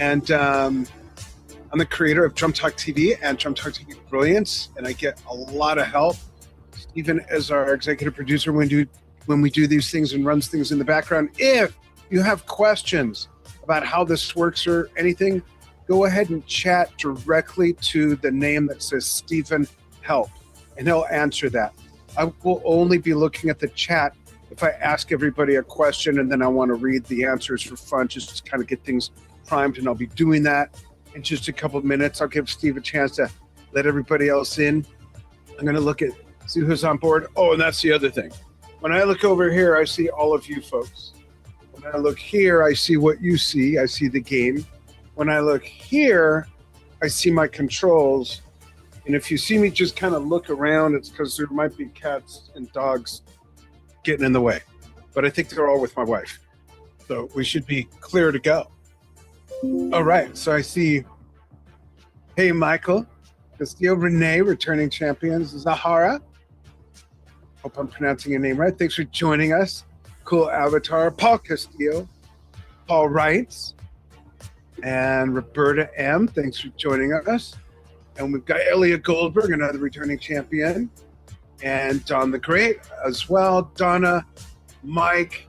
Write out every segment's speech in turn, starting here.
And I'm the creator of Drum Talk TV and Drum Talk TV Brilliance, and I get a lot of help. Even as our executive producer when we do these things and runs things in the background. If you have questions about how this works or anything, go ahead and chat directly to the name that says Stephen Help, and he'll answer that. I will only be looking at the chat if I ask everybody a question, and then I want to read the answers for fun, just to kind of get things primed, and I'll be doing that in just a couple of minutes. I'll give Steve a chance to let everybody else in. I'm going to look at, see who's on board. Oh, and that's the other thing. When I look over here, I see all of you folks. When I look here, I see what you see. I see the game. When I look here, I see my controls. And if you see me just kind of look around, it's because there might be cats and dogs getting in the way. But I think they're all with my wife. So we should be clear to go. All right, so I see, hey, Michael Castillo, Renee, returning champions, Zahara. Hope I'm pronouncing your name right. Thanks for joining us. Cool avatar. Paul Castillo, Paul Wrights, and Roberta M. Thanks for joining us. And we've got Elliot Goldberg, another returning champion, and Don the Great as well. Donna, Mike,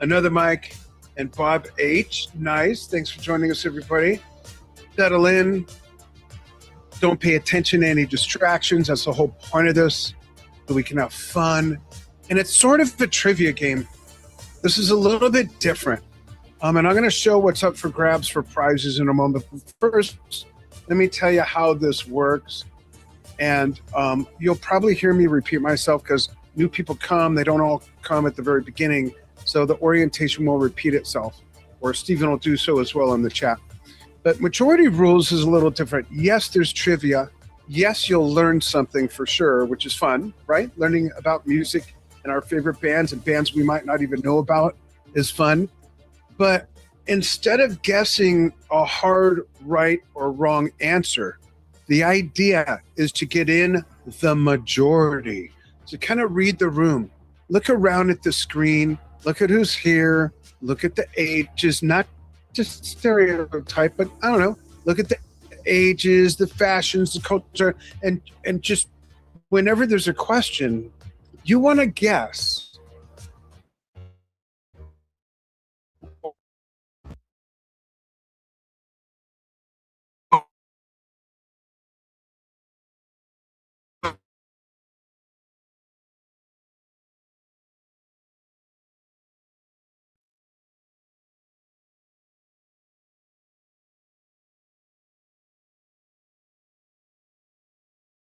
another Mike, and Bob H. Nice. Thanks for joining us, everybody. Settle in. Don't pay attention to any distractions. That's the whole point of this, so we can have fun. And it's sort of a trivia game. This is a little bit different. And I'm going to show what's up for grabs for prizes in a moment. But first, let me tell you how this works. And you'll probably hear me repeat myself because new people come. They don't all come at the very beginning. So the orientation will repeat itself, or Stephen will do so as well in the chat. But majority rules is a little different. Yes, there's trivia. Yes, you'll learn something for sure, which is fun, right? Learning about music and our favorite bands and bands we might not even know about is fun. But instead of guessing a hard right or wrong answer, the idea is to get in the majority, to kind of read the room. Look around at the screen. Look at who's here. Look at the ages, not just stereotype, but I don't know. Look at the ages, the fashions, the culture, and just whenever there's a question, you want to guess.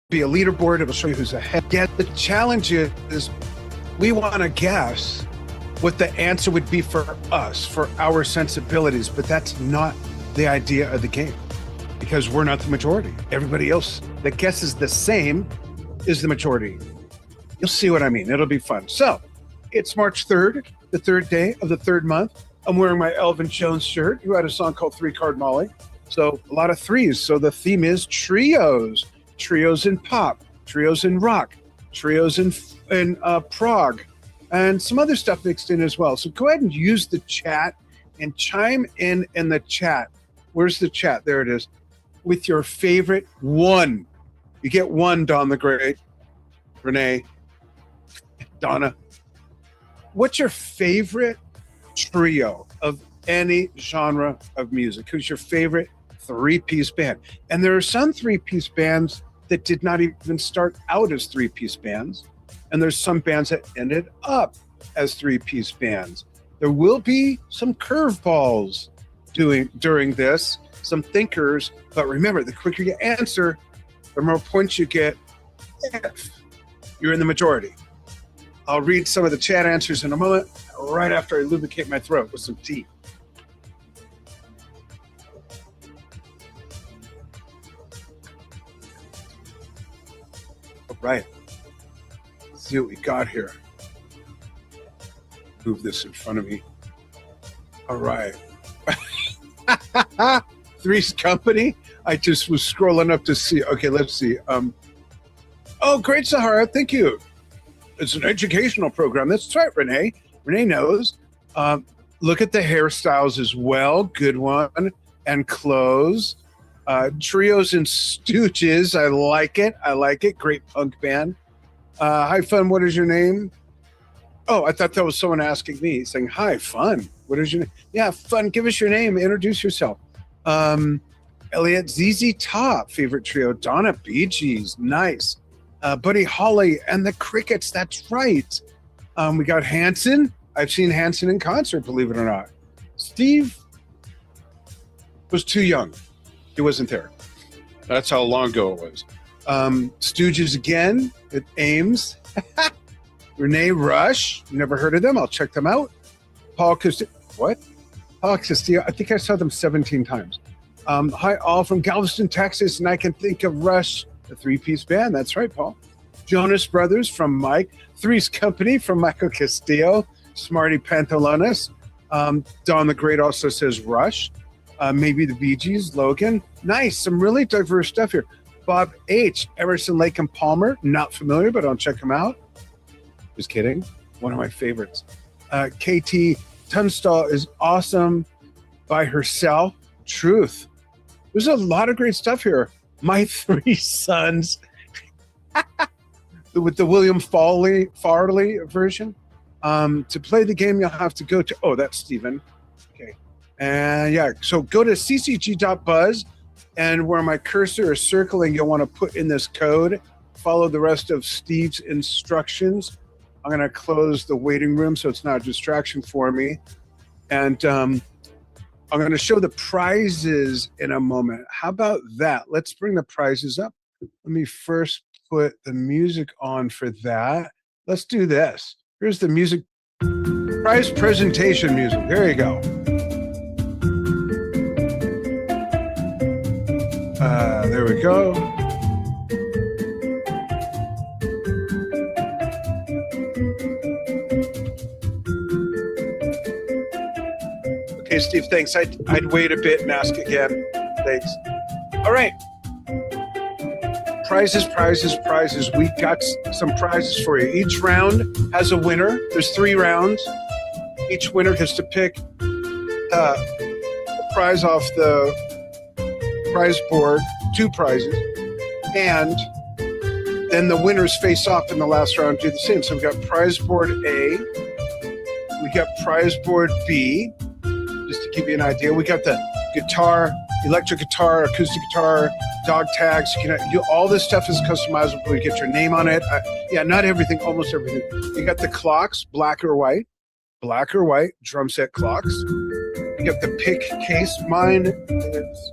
Be a leaderboard. It'll show you who's ahead. Yet the challenge is we want to guess what the answer would be for us, for our sensibilities, but that's not the idea of the game because we're not the majority. Everybody else that guesses the same is the majority. You'll see what I mean. It'll be fun. So it's March 3rd, the third day of the third month. I'm wearing my Elvin Jones shirt, who had a song called 3 Card Molly. So a lot of threes. So the theme is trios. Trios in pop, trios in rock, trios in prog, and some other stuff mixed in as well. So go ahead and use the chat and chime in the chat. Where's the chat? There it is. With your favorite one. You get one, Don the Great, Renee, Donna. What's your favorite trio of any genre of music? Who's your favorite three-piece band? And there are some three-piece bands that did not even start out as three-piece bands, and there's some bands that ended up as three-piece bands. There will be some curveballs during this, some thinkers, but remember, the quicker you answer, the more points you get if you're in the majority. I'll read some of the chat answers in a moment, right after I lubricate my throat with some tea. Right. Let's see what we got here. Move this in front of me. All right. Three's Company. I just was scrolling up to see. Okay, let's see. Oh, great, Sahara. Thank you. It's an educational program. That's right, Renee. Renee knows. Look at the hairstyles as well. Good one. and close. Trios and Stooges. I like it. I like it. Great punk band. Hi, Fun. What is your name? Oh, I thought that was someone asking me, saying, hi, Fun. What is your name? Yeah, Fun. Give us your name. Introduce yourself. Elliot, ZZ Top, favorite trio. Donna, Bee Gees. Nice. Buddy Holly and the Crickets. That's right. We got Hanson. I've seen Hanson in concert, believe it or not. Steve was too young. He wasn't there. That's how long ago it was. Stooges again at Ames. Renee Rush. Never heard of them. I'll check them out. Paul Castillo. What? Paul Castillo. I think I saw them 17 times. Hi, all from Galveston, Texas, and I can think of Rush, the three-piece band. That's right, Paul. Jonas Brothers from Mike. Three's Company from Michael Castillo. Smarty Pantalones. Don the Great also says Rush. Maybe the Bee Gees, Logan. Nice, some really diverse stuff here. Bob H. Emerson, Lake and Palmer. Not familiar, but I'll check them out. Just kidding. One of my favorites. KT Tunstall is awesome by herself. Truth. There's a lot of great stuff here. My Three Sons. With the William Farley version. To play the game, you'll have to go to, oh, that's Steven. Okay. And yeah, so go to ccg.buzz, and where my cursor is circling, you'll want to put in this code, follow the rest of Steve's instructions. I'm going to close the waiting room so it's not a distraction for me. And I'm going to show the prizes in a moment. How about that? Let's bring the prizes up. Let me first put the music on for that. Let's do this. Here's the music, prize presentation music. There you go. There we go. Okay, Steve, thanks. I'd wait a bit and ask again. Thanks. All right. Prizes, prizes, prizes. We got some prizes for you. Each round has a winner. There's 3 rounds. Each winner gets to pick a prize off the prize board, 2 prizes, and then the winners face off in the last round, do the same. So we've got prize board A, we got prize board B, just to give you an idea. We got the guitar, electric guitar, acoustic guitar, dog tags. You can all this stuff is customizable. You get your name on it. Yeah, not everything, almost everything. You got the clocks, black or white, drum set clocks. You got the pick case. Mine is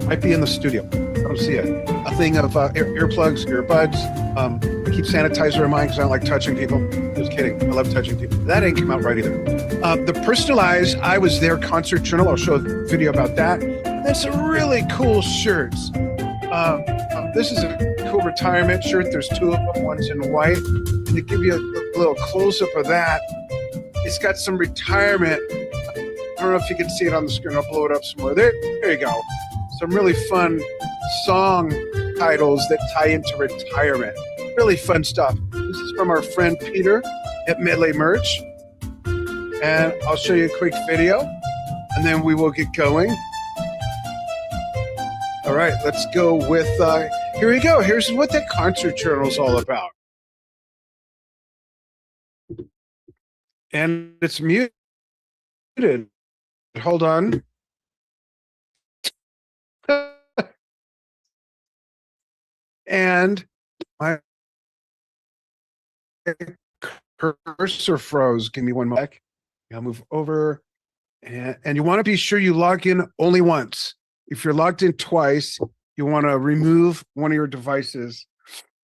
might be in the studio. I don't see it. A thing of earplugs, earbuds. I keep sanitizer in mine because I don't like touching people. Just kidding. I love touching people. That ain't come out right either. The personalized I Was There concert journal. I'll show a video about that. That's some really cool shirts. This is a cool retirement shirt. There's 2 of them. One's in white. And to give you a little close-up of that, it's got some retirement. I don't know if you can see it on the screen. I'll blow it up some more. There you go. Some really fun song titles that tie into retirement. Really fun stuff. This is from our friend Peter at Medley Merch. And I'll show you a quick video, and then we will get going. All right, let's go with, here we go. Here's what the concert journal is all about. And it's muted. Hold on. And my cursor froze. Give me one moment. I'll move over. And you want to be sure you log in only once. If you're logged in twice, you want to remove one of your devices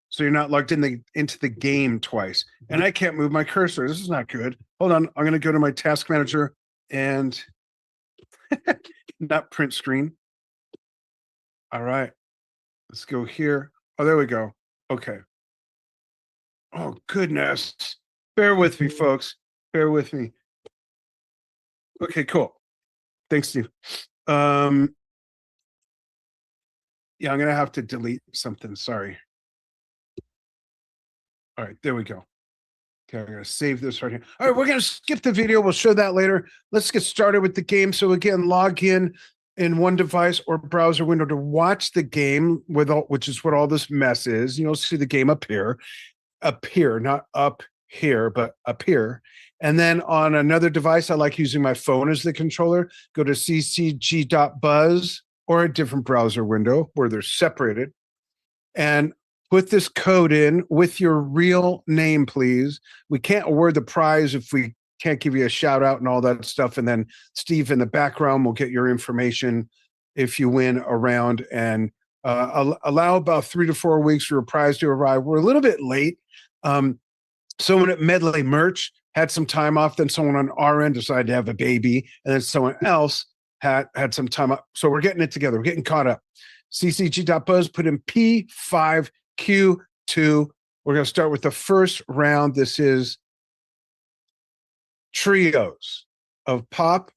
so you're not logged into the game twice. And I can't move my cursor. This is not good. Hold on. I'm going to go to my task manager and not print screen. All right. Let's go here. Oh, there we go. Okay. Oh, goodness. Bear with me, folks. Bear with me. Okay, cool. Thanks, Steve. Yeah, I'm going to have to delete something. Sorry. All right, there we go. Okay, I'm going to save this right here. All right, we're going to skip the video. We'll show that later. Let's get started with the game. So again, log in one device or browser window to watch the game, which is what all this mess is. You'll see the game appear, not up here, but appear. And then on another device, I like using my phone as the controller. Go to ccg.buzz or a different browser window where they're separated, and put this code in with your real name, please. We can't award the prize if we can't give you a shout out and all that stuff. And then Steve in the background will get your information if you win a round, and allow about 3 to 4 weeks for a prize to arrive. We're a little bit late. Someone at Medley Merch had some time off, then someone on our end decided to have a baby, and then someone else had some time off. So we're getting it together. We're getting caught up. ccg.buzz, put in P5Q2. We're going to start with the first round. This is trios of pop,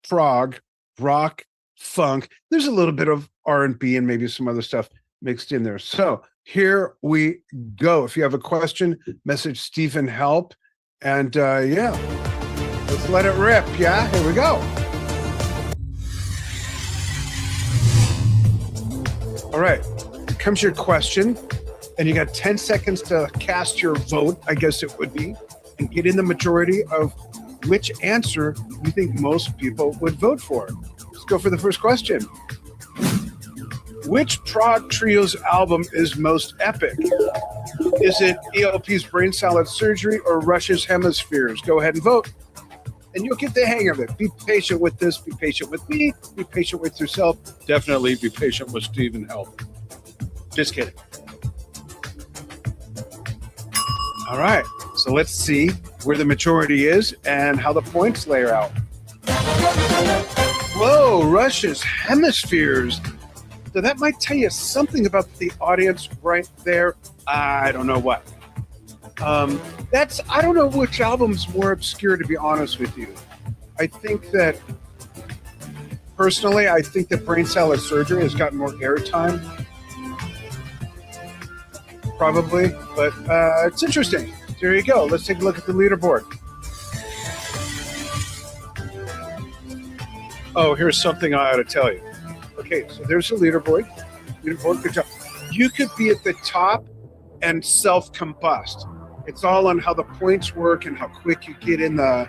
prog, rock, funk. There's a little bit of R&B and maybe some other stuff mixed in there. So here we go. If you have a question, message Stephen Help. And yeah, let's let it rip. Yeah, here we go. All right, here comes your question. And you got 10 seconds to cast your vote, I guess it would be, and get in the majority of which answer you think most people would vote for. Let's go for the first question. Which prog trio's album is most epic? Is it ELP's Brain Salad Surgery or Rush's Hemispheres? Go ahead and vote, and you'll get the hang of it. Be patient with this. Be patient with me. Be patient with yourself. Definitely be patient with Stephen Help. Just kidding. All right, so let's see where the majority is and how the points layer out. Whoa, Rush's Hemispheres. So that might tell you something about the audience right there. I don't know what. I don't know which album's more obscure, to be honest with you. I think that, personally, Brain Salad Surgery has gotten more airtime. Probably, but it's interesting. There you go. Let's take a look at the leaderboard. Oh, here's something I ought to tell you. Okay, so there's the leaderboard. Good job. You could be at the top and self-combust. It's all on how the points work and how quick you get in the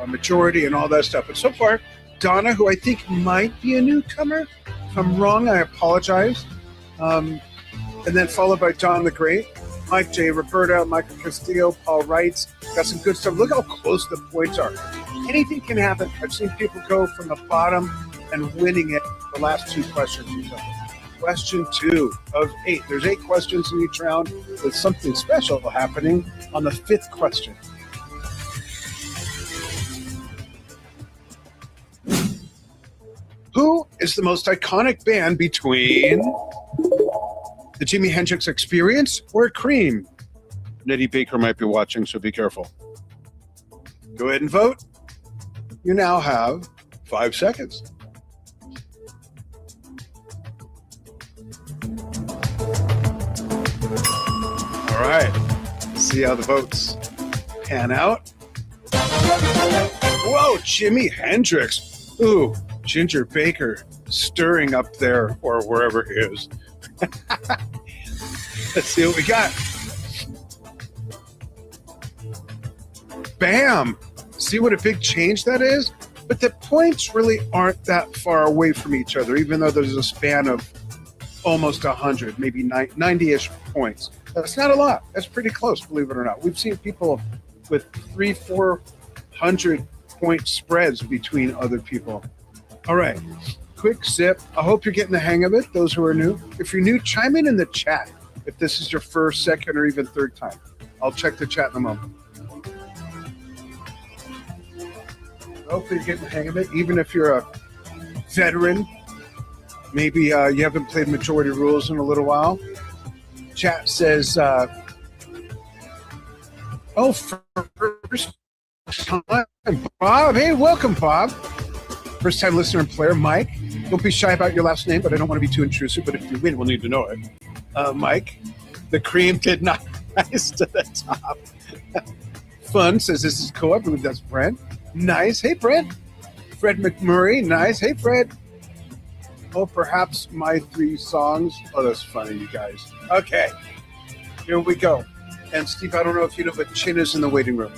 majority and all that stuff. But so far, Donna, who I think might be a newcomer. If I'm wrong, I apologize. And then followed by John the Great, Mike J. Roberta, Michael Castillo, Paul Wrights. Got some good stuff. Look how close the points are. Anything can happen. I've seen people go from the bottom and winning it the last 2 questions or so. Question 2 of 8. There's 8 questions in each round with something special happening on the 5th question. Who is the most iconic band between the Jimi Hendrix Experience or Cream? Nettie Baker might be watching, so be careful. Go ahead and vote. You now have 5 seconds. All right, see how the votes pan out. Whoa, Jimi Hendrix. Ooh, Ginger Baker stirring up there or wherever he is. Let's see what we got. Bam! See what a big change that is? But the points really aren't that far away from each other, even though there's a span of almost 100, maybe 90-ish points. That's not a lot. That's pretty close, believe it or not. We've seen people with 300-400 point spreads between other people. All right, quick sip. I hope you're getting the hang of it, those who are new. If you're new, chime in the chat if this is your first, second, or even third time. I'll check the chat in a moment. Hopefully you're getting the hang of it, even if you're a veteran. Maybe you haven't played Majority Rules in a little while. Chat says, first time, Bob. Hey, welcome, Bob. First time listener and player, Mike. Don't be shy about your last name, but I don't want to be too intrusive. But if you win, we'll need to know it. Mike, the cream did not rise to the top. Fun says this is cool. I believe that's Brent. Nice. Hey, Brent. Fred McMurray. Nice. Hey, Fred. Oh, perhaps my 3 songs. Oh, that's funny, you guys. Okay. Here we go. And Steve, I don't know if you know, but Chin is in the waiting room.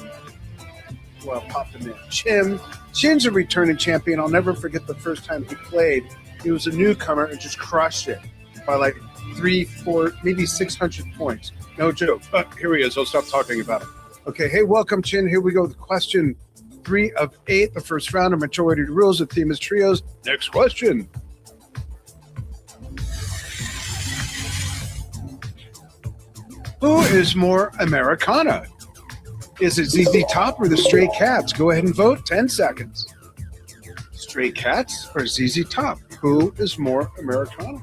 Well, pop him in. Chin's a returning champion. I'll never forget the first time he played. He was a newcomer and just crushed it by like 300, 400, maybe 600 points. No joke. Here he is. I'll stop talking about him. Okay. Hey, welcome, Chin. Here we go. The question 3 of 8, the first round of majority rules. The theme is trios. Next question. Who is more Americana? Is it ZZ Top or the Stray Cats? Go ahead and vote. 10 seconds. Stray Cats or ZZ Top? Who is more Americana?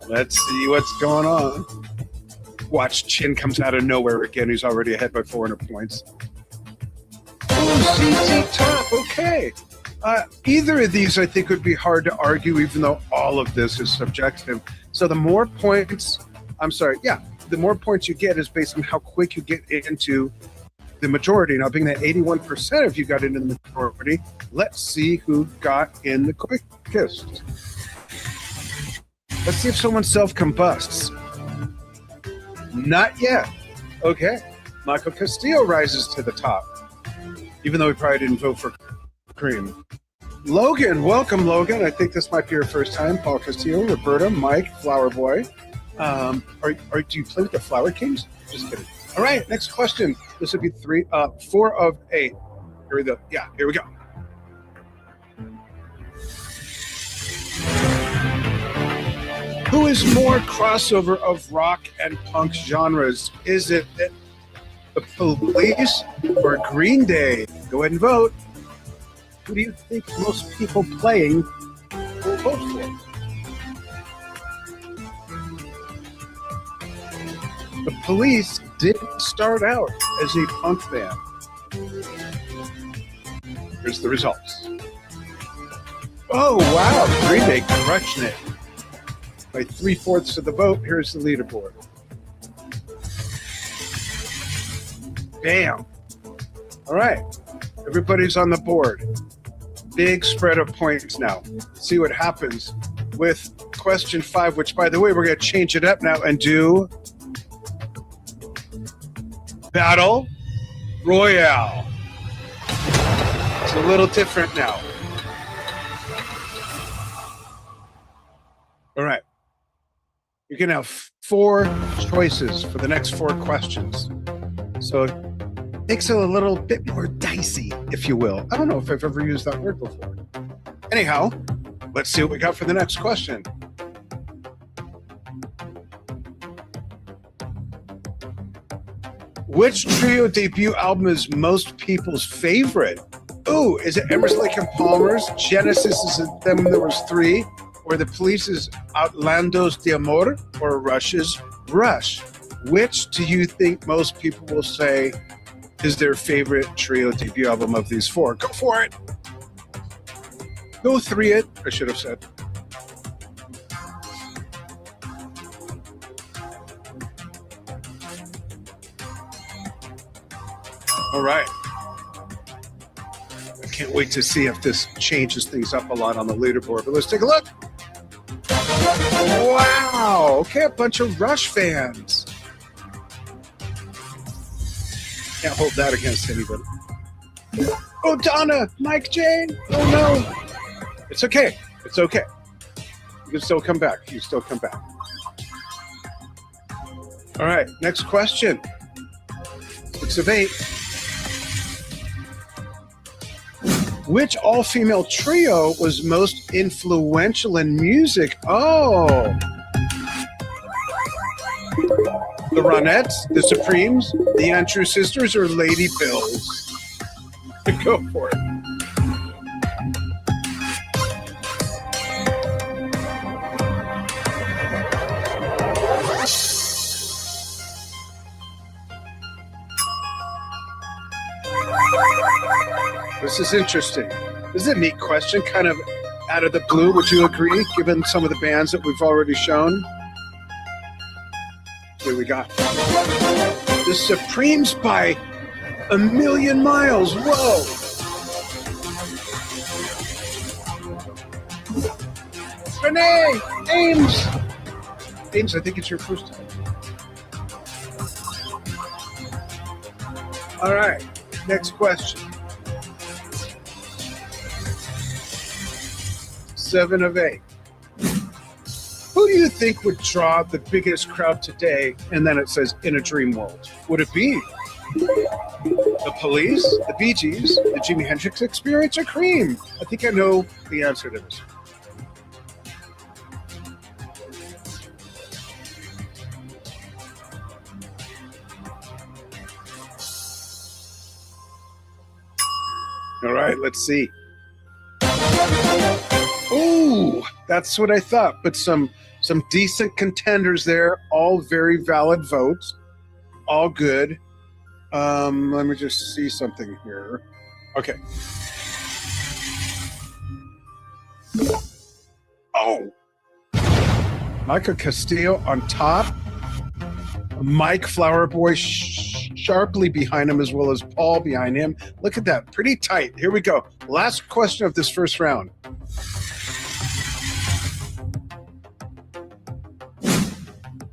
Let's see what's going on. Watch, Chin comes out of nowhere again. He's already ahead by 400 points. Oh, ZZ Top. Okay. Either of these, I think, would be hard to argue, even though all of this is subjective. So the more points, the more points you get is based on how quick you get into the majority. Now, being that 81% of you got into the majority, let's see who got in the quickest. Let's see if someone self-combusts. Not yet. Okay. Michael Castillo rises to the top, even though he probably didn't vote for Cream. Logan, welcome, Logan. I think this might be your first time. Paul Castillo, Roberta, Mike, Flower Boy. Do you play with the Flower Kings? Just kidding. All right, next question. This would be 4 of 8. Here we go. Yeah, here we go. Who is more crossover of rock and punk genres? Is it the Police or Green Day? Go ahead and vote. Who do you think most people playing will vote for? The Police didn't start out as a punk band. Here's the results. Oh, wow. Green Day crushing it. By 3/4 of the vote, here's the leaderboard. Bam. All right. Everybody's on the board. Big spread of points now. See what happens with question 5, which, by the way, we're going to change it up now and do Battle Royale. It's a little different now. All right. You can have 4 choices for the next 4 questions. So it makes it a little bit more dicey, if you will. I don't know if I've ever used that word before. Anyhow, let's see what we got for the next question. Which trio debut album is most people's favorite? Ooh, is it Emerson, Lake and Palmer's? Genesis is Them There Was Three? Or the Police's Outlandos de Amor? Or Rush's Rush? Which do you think most people will say is their favorite trio debut album of these 4? Go for it. Go 3 it, I should have said. All right. I can't wait to see if this changes things up a lot on the leaderboard, but let's take a look. Wow. Okay, a bunch of Rush fans. Can't hold that against anybody. Oh, Donna, Mike Jane. Oh, no. It's okay. It's okay. You can still come back. You still come back. All right, next question. 6 of 8. Which all-female trio was most influential in music? Oh. The Ronettes, the Supremes, the Untrue Sisters, or Lady Bills? Go for it. This is interesting. This is a neat question, kind of out of the blue. Would you agree, given some of the bands that we've already shown? Here we got the Supremes by a million miles. Whoa! Renee! Ames! Ames, I think it's your first time. All right, next question. 7 of 8. Who do you think would draw the biggest crowd today? And then it says, in a dream world. Would it be the Police, the Bee Gees, the Jimi Hendrix Experience, or Cream? I think I know the answer to this. All right, let's see. Ooh, that's what I thought. But some decent contenders there, all very valid votes, all good. Let me just see something here. Okay. Oh, Michael Castillo on top. Mike Flowerboy sharply behind him, as well as Paul behind him. Look at that, pretty tight. Here we go. Last question of this first round.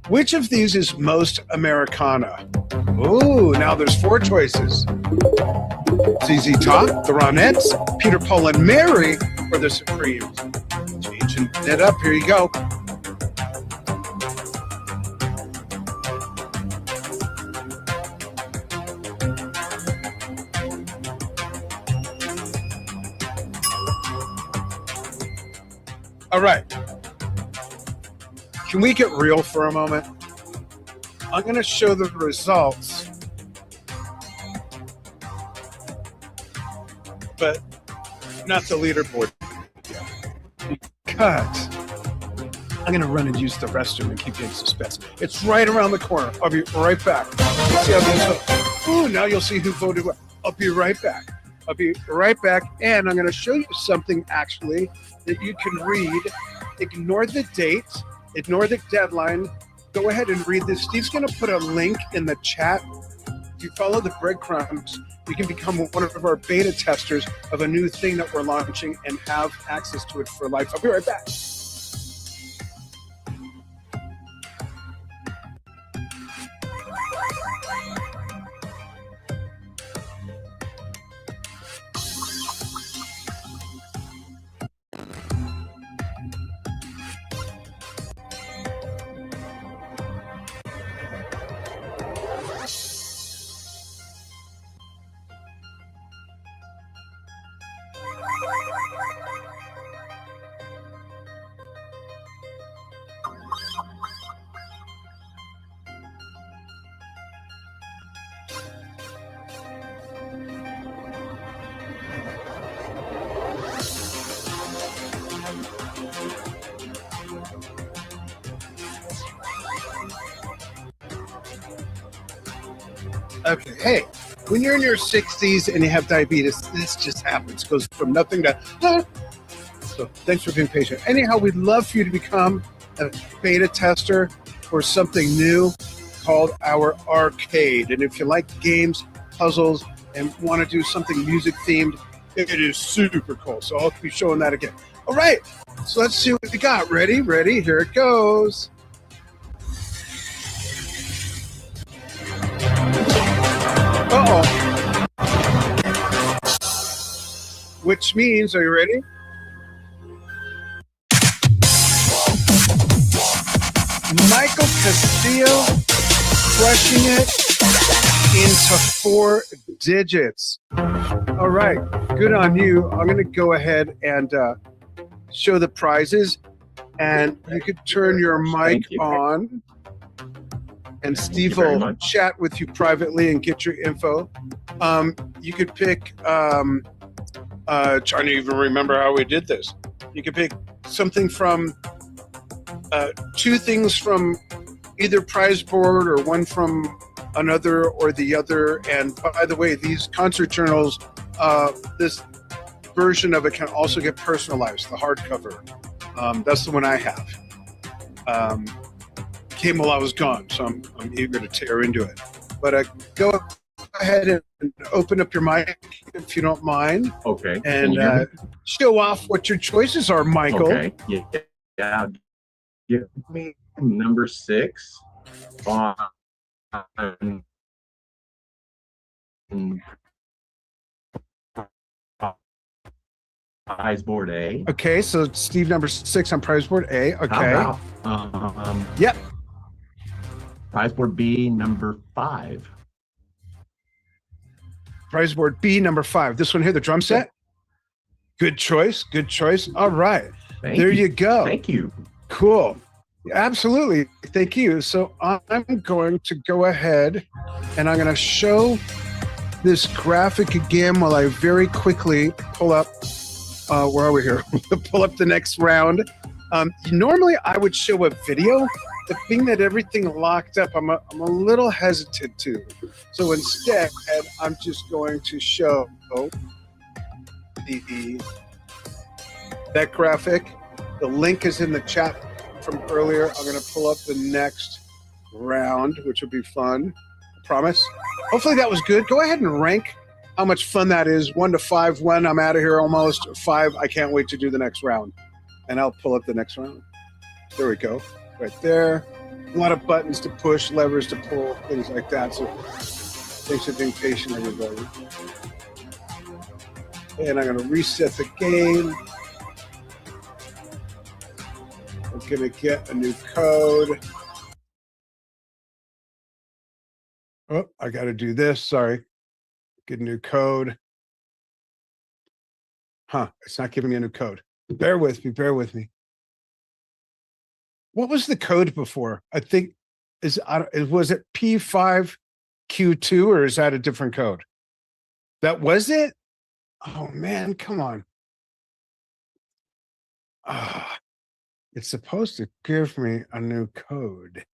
Which of these is most Americana? Ooh, now there's 4 choices. ZZ Top, the Ronettes, Peter, Paul, and Mary, or the Supremes. Changing it up. Here you go. All right. Can we get real for a moment? I'm going to show the results, but not the leaderboard yet. Because I'm going to run and use the restroom and keep you in suspense. It's right around the corner. I'll be right back. Let's see how these vote. Ooh, now you'll see who voted what. I'll be right back. I'll be right back, and I'm going to show you something, actually, that you can read. Ignore the date. Ignore the deadline. Go ahead and read this. Steve's going to put a link in the chat. If you follow the breadcrumbs, you can become one of our beta testers of a new thing that we're launching and have access to it for life. I'll be right back. Okay, hey, when you're in your 60s and you have diabetes, this just happens. Goes from nothing to... So thanks for being patient. Anyhow, we'd love for you to become a beta tester for something new called our Arcade. And if you like games, puzzles, and want to do something music-themed, it is super cool. So I'll be showing that again. All right, so let's see what we got. Ready? Ready? Here it goes. Uh-oh. Which means, are you ready? Michael Castillo crushing it into 4 digits. All right, good on you. I'm going to go ahead and show the prizes, and you could turn your mic on. And Steve will chat with you privately and get your info. You could pick, trying to even remember how we did this. You could pick something from 2 things from either prize board or one from another or the other. And by the way, these concert journals this version of it can also get personalized, the hardcover. That's the one I have. Came while I was gone, so I'm eager to tear into it. But go ahead and open up your mic if you don't mind. Okay. And show off what your choices are, Michael. Okay. Yeah. Give me number 6 on prize board A. Okay, so Steve, number 6 on prize board A. Okay. How about, yep. prize board B, number 5. Prize board B, number 5. This one here, the drum set. Good choice. Good choice. All right. There you go. Thank you. Cool. Absolutely. Thank you. So I'm going to go ahead and I'm going to show this graphic again while I very quickly pull up. Where are we here? Pull up the next round. Normally I would show a video. The thing that everything locked up, I'm a little hesitant to. So instead, I'm just going to show that graphic. The link is in the chat from earlier. I'm going to pull up the next round, which will be fun. I promise. Hopefully that was good. Go ahead and rank how much fun that is. 1 to 5. 1, I'm out of here almost. 5, I can't wait to do the next round. And I'll pull up the next round. There we go. Right there. A lot of buttons to push, levers to pull, things like that. So thanks for being patient, everybody. And I'm going to reset the game. I'm going to get a new code. Oh, I got to do this. Sorry. Get a new code. It's not giving me a new code. Bear with me. Bear with me. What was the code before? I think was it P5Q2 or is that a different code? That was it? Oh man, come on. It's supposed to give me a new code.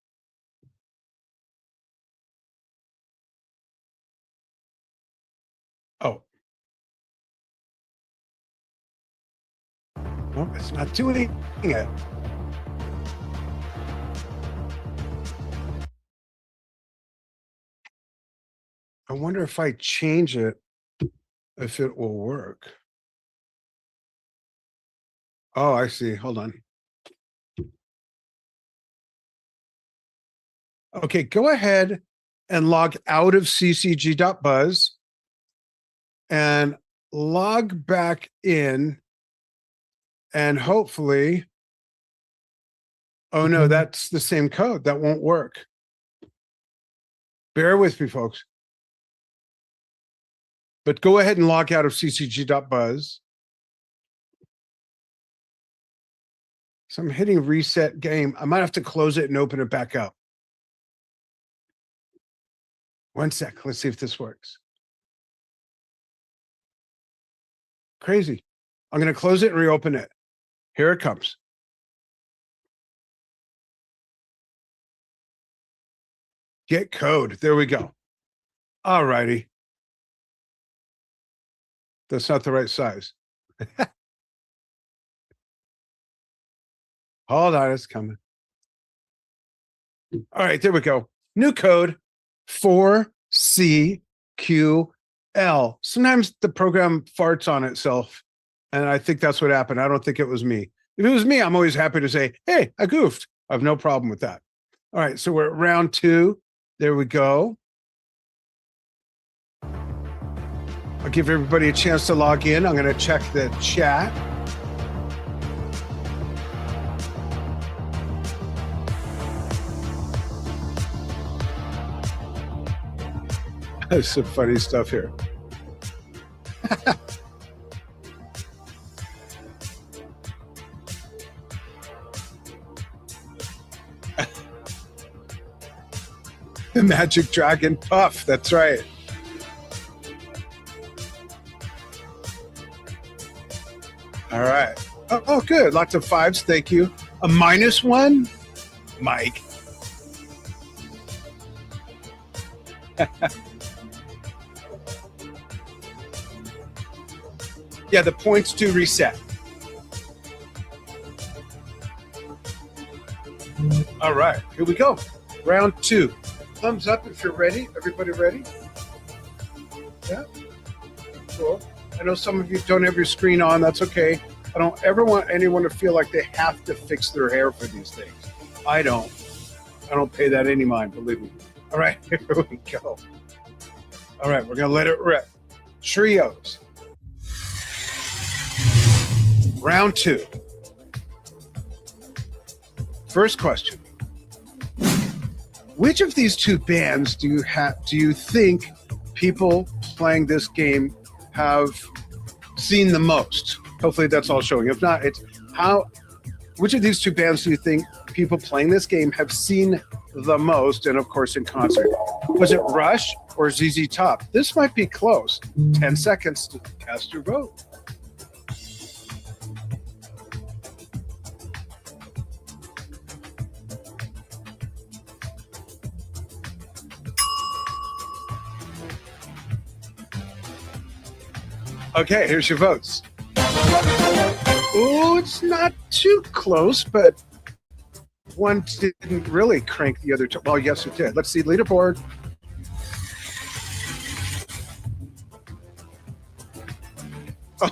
Oh. Nope, it's not doing it. I wonder if I change it, if it will work. Oh, I see. Hold on. Okay, go ahead and log out of ccg.buzz and log back in. And hopefully, oh no, that's the same code. That won't work. Bear with me, folks. But go ahead and log out of ccg.buzz. So I'm hitting reset game. I might have to close it and open it back up. 1 sec. Let's see if this works. Crazy. I'm going to close it and reopen it. Here it comes. Get code. There we go. All righty. That's not the right size. Hold on, it's coming. All right, there we go. New code 4CQL. Sometimes the program farts on itself, and I think that's what happened. I don't think it was me. If it was me, I'm always happy to say, hey, I goofed. I have no problem with that. All right, so we're at round 2. There we go. I'll give everybody a chance to log in. I'm going to check the chat. There's some funny stuff here. The Magic Dragon Puff. That's right. All right. Oh, good. Lots of 5s. Thank you. A -1? Mike. Yeah, the points do reset. All right, here we go. Round 2. Thumbs up if you're ready. Everybody ready? Yeah? Cool. I know some of you don't have your screen on. That's okay. I don't ever want anyone to feel like they have to fix their hair for these things. I don't pay that any mind, believe me. All right, here we go. All right, we're going to let it rip. Trios. Round 2. First question. Which of these two bands do you think people playing this game have seen the most? Hopefully that's all showing. If not, it's which of these two bands do you think people playing this game have seen the most, and of course in concert? Was it Rush or ZZ Top? This might be close. 10 seconds to cast your vote. Okay, here's your votes. Oh, it's not too close, but one didn't really crank the other two. Well, yes, it did. Let's see, leaderboard. Oh.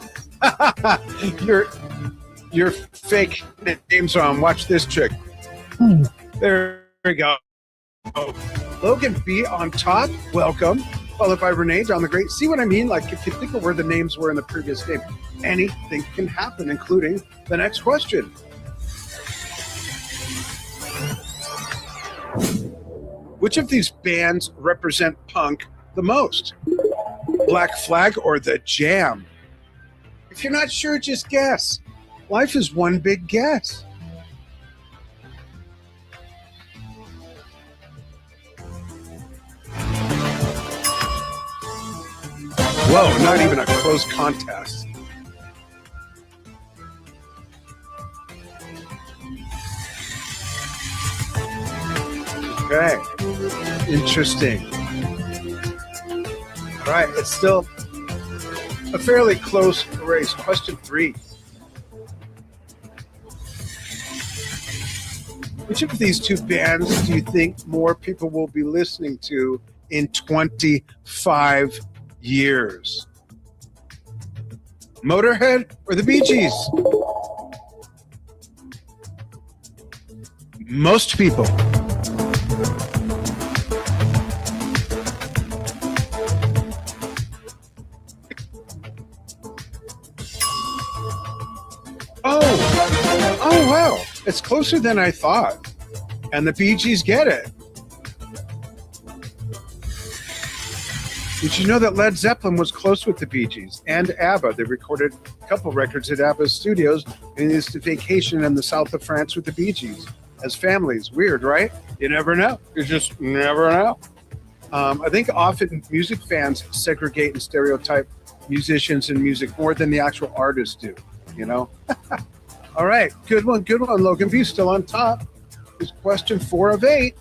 your fake name's on. Watch this trick. There we go. Oh. Logan B on top. Welcome. Followed by Renee down the grade. See what I mean? Like, if you think of where the names were in the previous game, anything can happen, including the next question. Which of these bands represent punk the most? Black Flag or The Jam? If you're not sure, just guess. Life is one big guess. Whoa, not even a close contest. Okay, interesting. All right, it's still a fairly close race. Question 3. Which of these two bands do you think more people will be listening to in 25 years? Motorhead or the Bee Gees? Most people. Oh wow, it's closer than I thought. And the Bee Gees get it. Did you know that Led Zeppelin was close with the Bee Gees and ABBA? They recorded a couple records at ABBA's studios and used to vacation in the south of France with the Bee Gees as families. Weird, right? You never know. You just never know. I think often music fans segregate and stereotype musicians and music more than the actual artists do, you know? All right, good one, Logan B. Still on top. Here's question 4 of 8.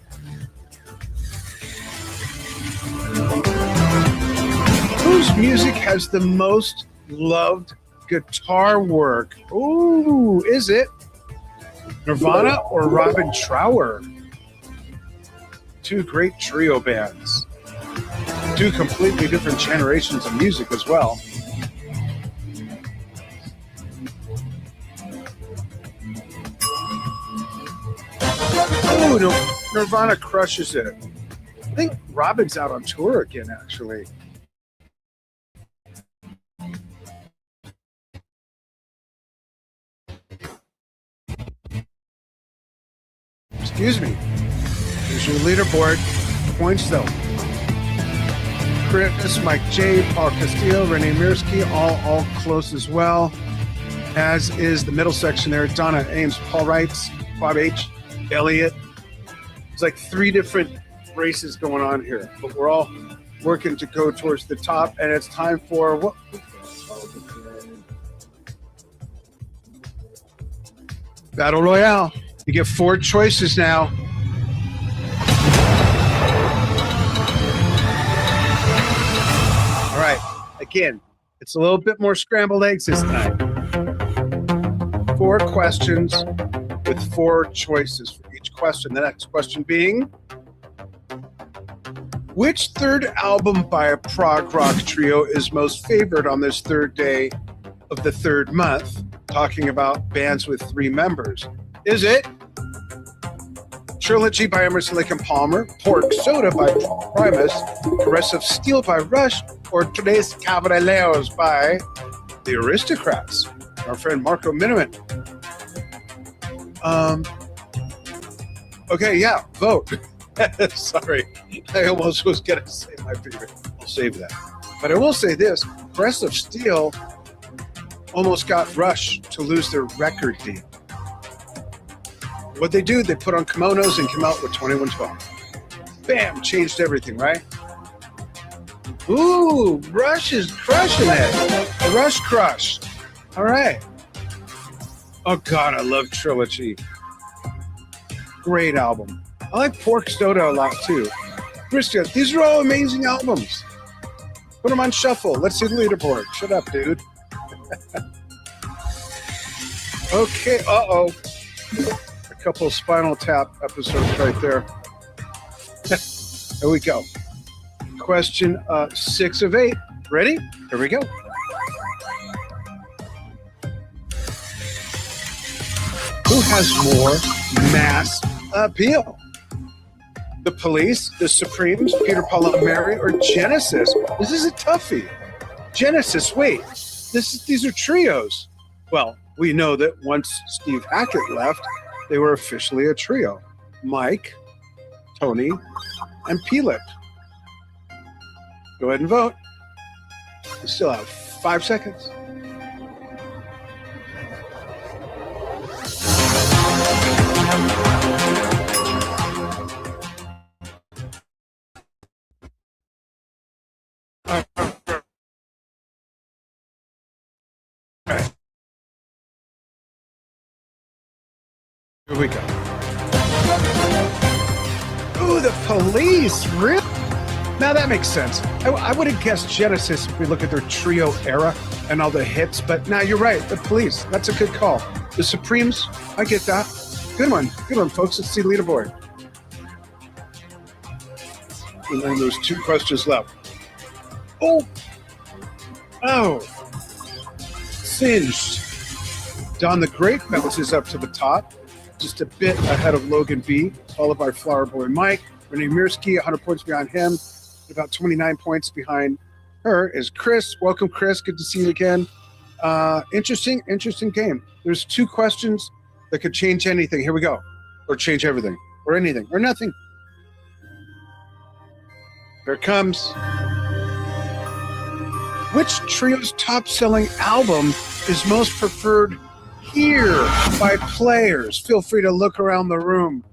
Whose music has the most loved guitar work? Ooh, is it Nirvana or Robin Trower? Two great trio bands. Two completely different generations of music as well. Oh, no, Nirvana crushes it. I think Robin's out on tour again, actually. Excuse me. Here's your leaderboard. Points, though. Chris, Mike J, Paul Castillo, Renee Mirsky, all close as well. As is the middle section there. Donna Ames, Paul Wrights, Bob H, Elliott. It's like 3 different races going on here, but we're all working to go towards the top, and it's time for what? Battle Royale. You get 4 choices now. All right. Again, It's a little bit more scrambled eggs this time. 4 questions with 4 choices for each question. The next question being, which third album by a prog rock trio is most favored on this third day of the third month? Talking about bands with 3 members. Is it Trilogy by Emerson, Lake and Palmer, Pork Soda by Primus, Caress of Steel by Rush, or Tres Caballeros by the Aristocrats? Our friend Marco Miniman. Okay, yeah, vote. Sorry, I almost was gonna say my favorite. I'll save that. But I will say this: Caress of Steel almost got Rush to lose their record deal. What they do, they put on kimonos and come out with 2112. Bam, changed everything, right? Ooh, Rush is crushing it. The Rush Crush. All right. Oh God, I love Trilogy. Great album. I like Pork Soda a lot too. Christian, these are all amazing albums. Put them on shuffle. Let's see the leaderboard. Shut up, dude. Okay, uh-oh. A couple of Spinal Tap episodes right there. Here we go. Question 6 of 8. Ready? Here we go. Who has more mass appeal? The Police, the Supremes, Peter, Paul and Mary, or Genesis? This is a toughie. Genesis, wait. These are trios. Well, we know that once Steve Hackett left, they were officially a trio. Mike, Tony, and Peelip. Go ahead and vote. You still have 5 seconds. All right. Here we go. Ooh, the Police, really? Now that makes sense. I would have guessed Genesis if we look at their trio era and all the hits, but now you're right. The Police, that's a good call. The Supremes, I get that. Good one, folks. Let's see the leaderboard. And then there's 2 questions left. Oh, singed. Don the Great bounces up to the top, just a bit ahead of Logan B, followed by Flower Boy Mike. Renee Mirsky, 100 points behind him. About 29 points behind her is Chris. Welcome, Chris. Good to see you again. Interesting game. There's 2 questions that could change anything. Here we go. Or change everything. Or anything. Or nothing. Here it comes. Which trio's top-selling album is most preferred here by players? Feel free to look around the room.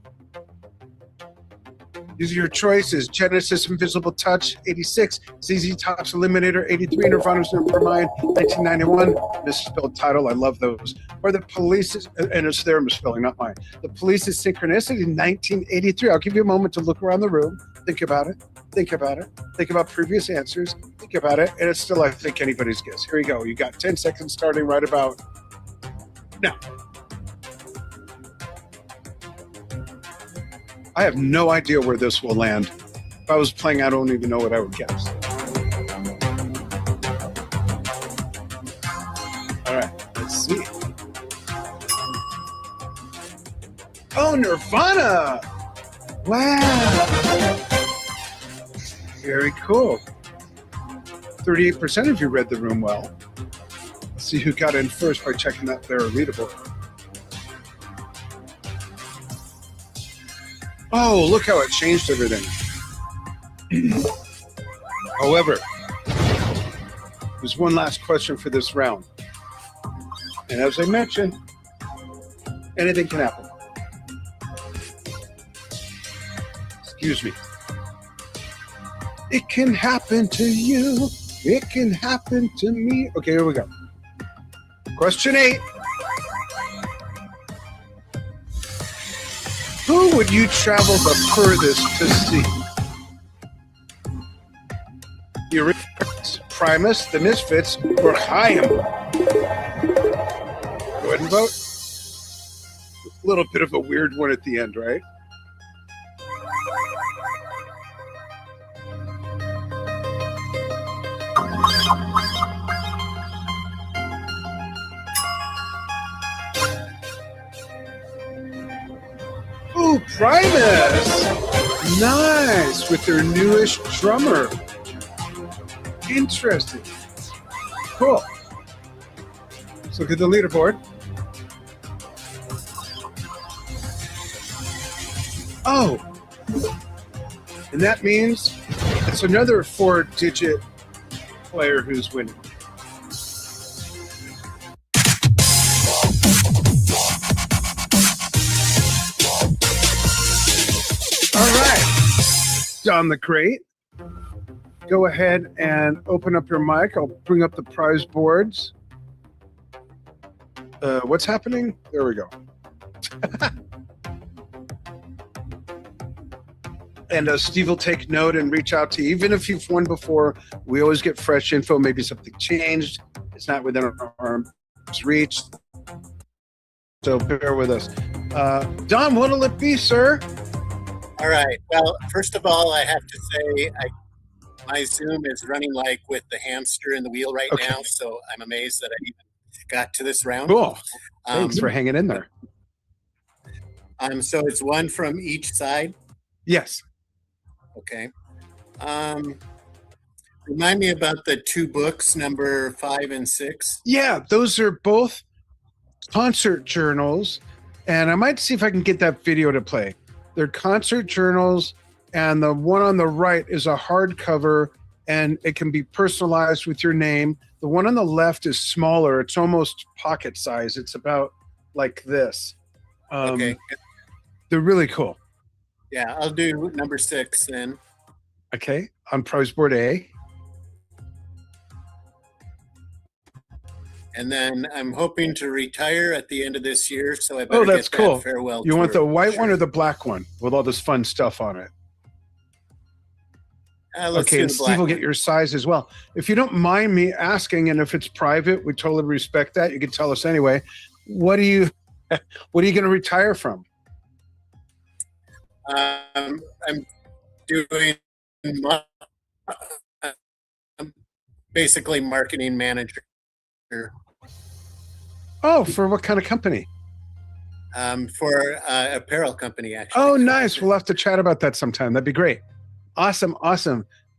These are your choices. Genesis Invisible Touch, 86. ZZ Top's Eliminator, 83. Nirvana's Nevermind, 1991. Misspelled title. I love those. Or the Police's, and it's their misspelling, not mine. The Police's Synchronicity, 1983. I'll give you a moment to look around the room. Think about it. Think about previous answers. Think about it. And it's still, I think, anybody's guess. Here you go. You got 10 seconds starting right about now. I have no idea where this will land. If I was playing, I don't even know what I would guess. All right, let's see. Oh, Nirvana! Wow! Very cool. 38% of you read the room well. Let's see who got in first by checking out their leaderboard. Oh, look how it changed everything. However, there's one last question for this round. And as I mentioned, anything can happen. Excuse me. It can happen to you. It can happen to me. Okay, here we go. Question 8. Who would you travel the furthest to see? The Aristocrats, Primus, the Misfits, or Chaim. Go ahead and vote. A little bit of a weird one at the end, right? Ooh, Primus! Nice, with their newish drummer. Interesting. Cool. Let's look at the leaderboard. Oh, and that means it's another 4-digit player who's winning. All right, Don the Crate, go ahead and open up your mic. I'll bring up the prize boards. What's happening? There we go. And Steve will take note and reach out to you. Even if you've won before, we always get fresh info. Maybe something changed. It's not within our arm's reach. So bear with us. Don, what'll it be, sir? All right. Well, first of all, I have to say my Zoom is running like with the hamster in the wheel right now. So I'm amazed that I even got to this round. Cool. Thanks for hanging in there. So it's one from each side. Yes. Okay. Remind me about the two books, number 5 and 6. Yeah, those are both concert journals. And I might see if I can get that video to play. They're concert journals, and the one on the right is a hardcover, and it can be personalized with your name. The one on the left is smaller. It's almost pocket size. It's about like this. Okay. They're really cool. Yeah, I'll do number 6 then. Okay, on prize board A. And then I'm hoping to retire at the end of this year, so I better that's get cool. that farewell You want tour. the white one or the black one with all this fun stuff on it? Let's Okay, do and the Steve black will one. get your size as well. If you don't mind me asking, and if it's private, we totally respect that. You can tell us anyway. What are you going to retire from? I'm doing I'm basically marketing manager Oh, for what kind of company? for apparel company, actually. Oh, nice. We'll have to chat about that sometime. That'd be great. Awesome.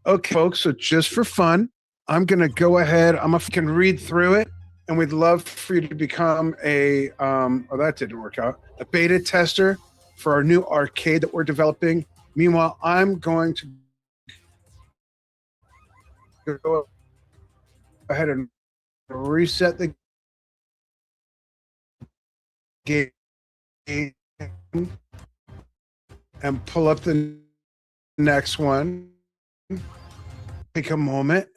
Okay, folks. So just for fun, I'm going to go ahead. Can read through it, and we'd love for you to become a, that didn't work out, a beta tester for our new arcade that we're developing. Meanwhile, I'm going to go ahead and reset the game and pull up the next one. Take a moment.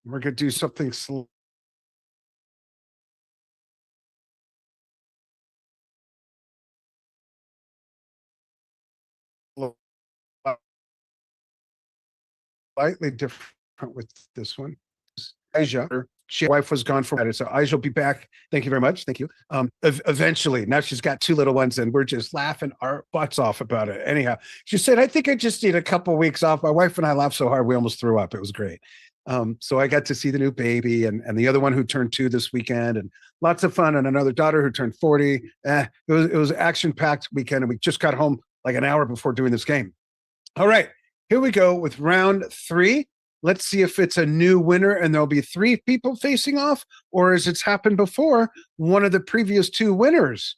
We're going to do something slow. Slightly different with this one. Asia, her wife was gone for it, so Asia will be back. Thank you very much. Thank you. Eventually, now she's got 2 little ones, and we're just laughing our butts off about it. Anyhow, she said, "I think I just need a couple weeks off." My wife and I laughed so hard we almost threw up. It was great. So I got to see the new baby and the other one who turned 2 this weekend, and lots of fun, and another daughter who turned 40. It was action-packed weekend, and we just got home like an hour before doing this game. All right, here we go with round 3. Let's see if it's a new winner and there'll be 3 people facing off, or as it's happened before, one of the previous 2 winners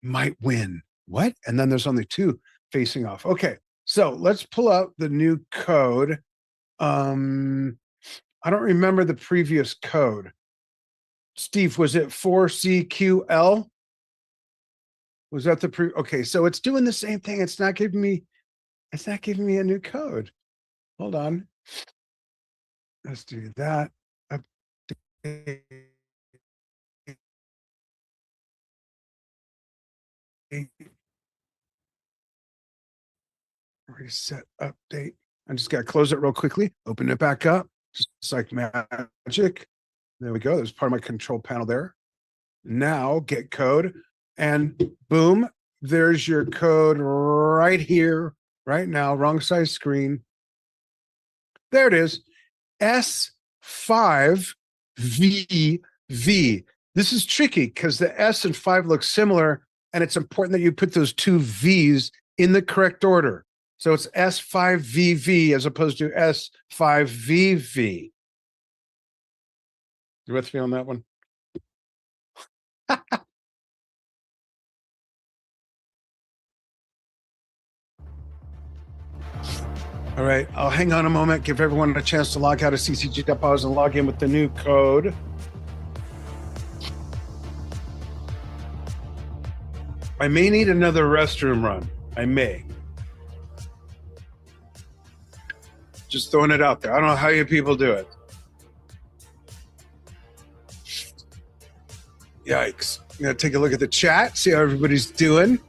might win. What? And then there's only 2 facing off. Okay, so let's pull out the new code. I don't remember the previous code. Steve, was it 4CQL? Was that the okay, so it's doing the same thing. It's not giving me a new code. Hold on. Let's do that. Update Reset update. I just got to close it real quickly. Open it back up. Just like magic. There we go. There's part of my control panel there. Now get code and boom, there's your code right here, right now. Wrong size screen. There it is. S5VV. This is tricky because the S and 5 look similar, and it's important that you put those two V's in the correct order. So it's S5VV as opposed to S5VV. You with me on that one? All right, I'll hang on a moment, give everyone a chance to log out of CCG.pause and log in with the new code. I may need another restroom run. I may. Just throwing it out there. I don't know how you people do it. Yikes. I'm going to take a look at the chat, see how everybody's doing.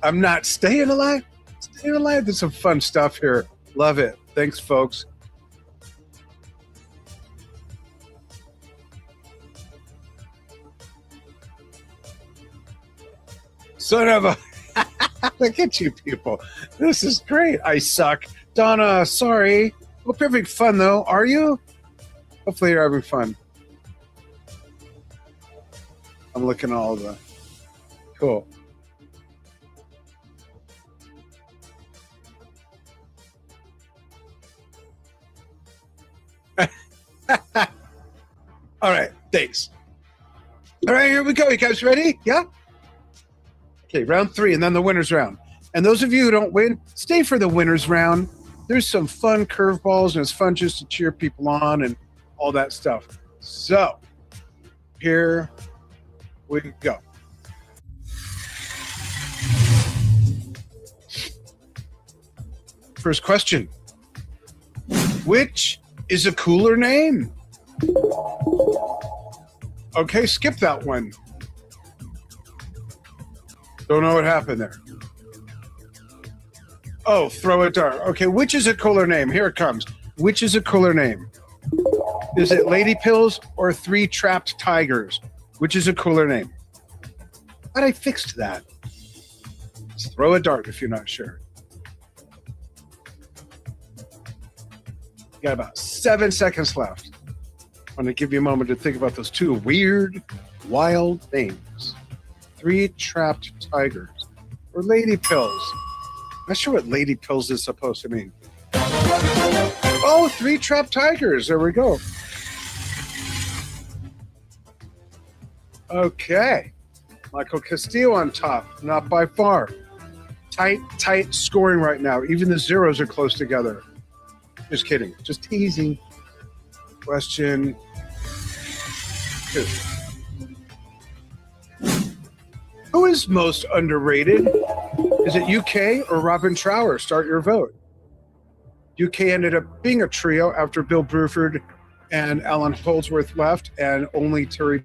I'm not staying alive. Staying alive. There's some fun stuff here. Love it. Thanks, folks. Son of a... Look at you people. This is great. I suck. Donna, sorry. Hope you're having fun, though. Are you? Hopefully you're having fun. I'm looking at all the... Cool. All right, thanks. All right, here we go. You guys ready? Yeah? Okay, round 3, and then the winner's round. And those of you who don't win, stay for the winner's round. There's some fun curveballs, and it's fun just to cheer people on and all that stuff. So, here we go. First question. Which is a cooler name? Okay, skip that one. Don't know what happened there. Oh, throw a dart. Okay, which is a cooler name? Here it comes. Which is a cooler name? Is it Lady Pills or 3 Trapped Tigers? Which is a cooler name? But I fixed that. Just throw a dart if you're not sure. You got about 7 seconds left. I'm going to give you a moment to think about those 2 weird, wild names. 3 Trapped Tigers or Lady Pills. Not sure what Lady Pills is supposed to mean. Oh, 3 Trapped Tigers. There we go. Okay. Michael Castillo on top. Not by far. Tight scoring right now. Even the zeros are close together. Just kidding. Just teasing. Question 2. Who is most underrated? Is it UK or Robin Trower? Start your vote. UK ended up being a trio after Bill Bruford and Alan Holdsworth left, and only Terry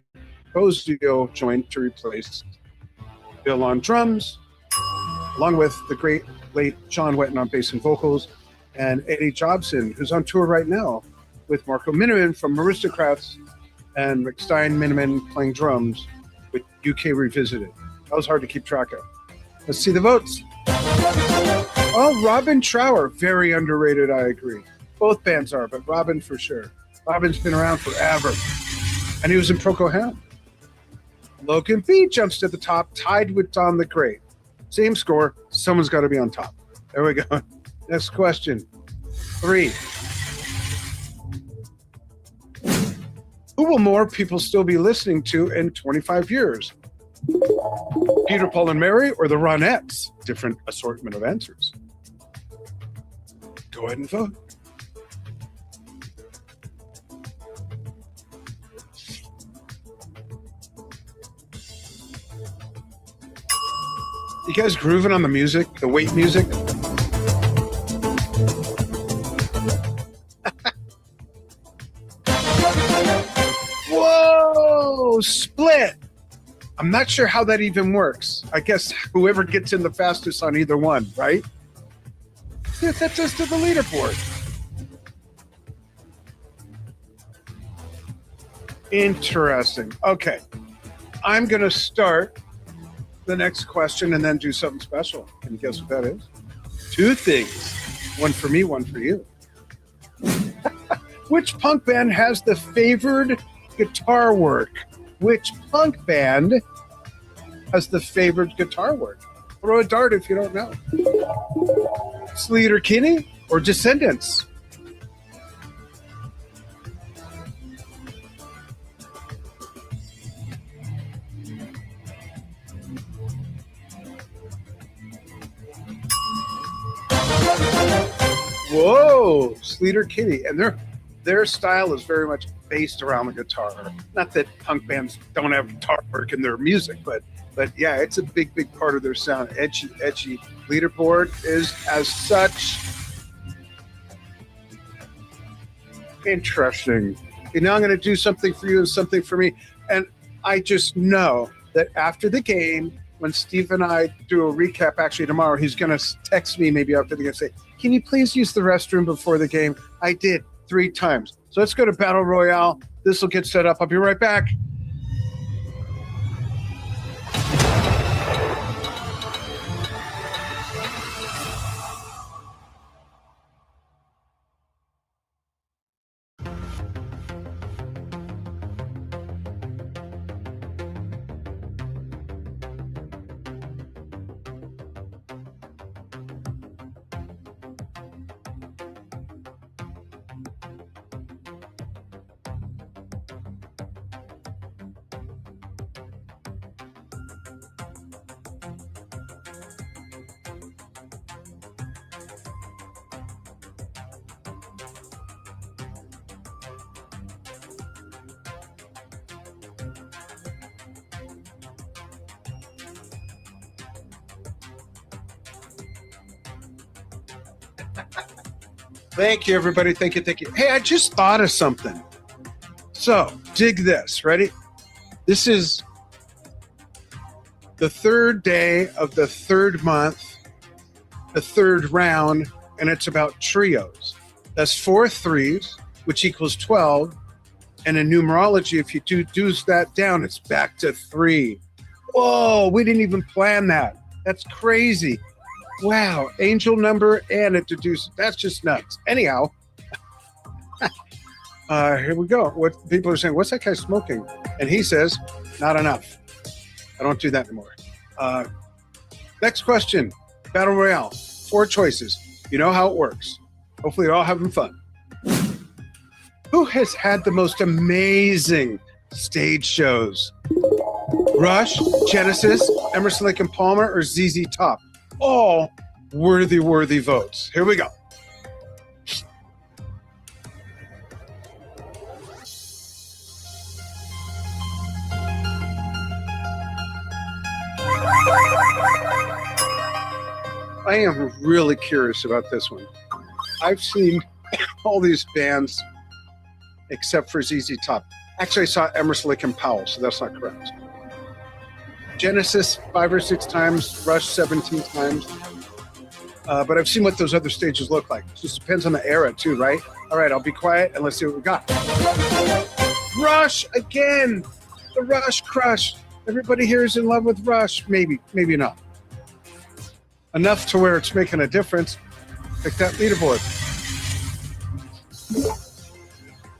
Bozzio joined to replace Bill on drums, along with the great late John Wetton on bass and vocals, and Eddie Jobson, who's on tour right now with Marco Miniman from Aristocrats and Rick Stein Miniman playing drums with UK Revisited. That was hard to keep track of. Let's see the votes. Oh, Robin Trower, very underrated, I agree. Both bands are, but Robin for sure. Robin's been around forever. And he was in Procol Harum. Logan B jumps to the top, tied with Don the Great. Same score, someone's got to be on top. There we go. Next question. 3. Who will more people still be listening to in 25 years? Peter, Paul, and Mary or the Ronettes? Different assortment of answers. Go ahead and vote. You guys grooving on the music, the weight music? split. I'm not sure how that even works. I guess whoever gets in the fastest on either one, right? See what that does to the leaderboard. Interesting. Okay. I'm going to start the next question and then do something special. Can you guess what that is? Two things. One for me, one for you. Which punk band has the favored guitar work? Which punk band has the favored guitar work? Throw a dart if you don't know. Sleater Kinney or Descendants? Whoa, Sleater Kinney. And their style is very much based around the guitar. Not that punk bands don't have guitar work in their music, but yeah, it's a big part of their sound. Edgy. Leaderboard is as such. Interesting. Okay, now I'm going to do something for you and something for me. And I just know that after the game, when Steve and I do a recap, actually tomorrow, he's going to text me maybe after the game and say, can you please use the restroom before the game? I did 3 times. So let's go to Battle Royale. This will get set up. I'll be right back. Thank you, everybody. Thank you. Hey, I just thought of something. So, dig this. Ready? This is the 3rd day of the 3rd month, the 3rd round, and it's about trios. That's 4 threes, which equals 12. And in numerology, if you reduce that down, it's back to 3. Whoa, we didn't even plan that. That's crazy. Wow, angel number and it deduces. That's just nuts. Anyhow, here we go. What people are saying, what's that guy smoking? And he says, not enough. I don't do that anymore. Next question, Battle Royale. 4 choices. You know how it works. Hopefully you're all having fun. Who has had the most amazing stage shows? Rush, Genesis, Emerson, Lake and Palmer, or ZZ Top? All worthy votes. Here we go. I am really curious about this one. I've seen all these bands except for ZZ Top. Actually, I saw Emerson, Lake and Powell, so that's not correct. Genesis 5 or 6 times, Rush 17 times. But I've seen what those other stages look like. It just depends on the era too, right? All right, I'll be quiet and let's see what we got. Rush again, the Rush crush. Everybody here is in love with Rush. Maybe not. Enough to where it's making a difference. Pick that leaderboard.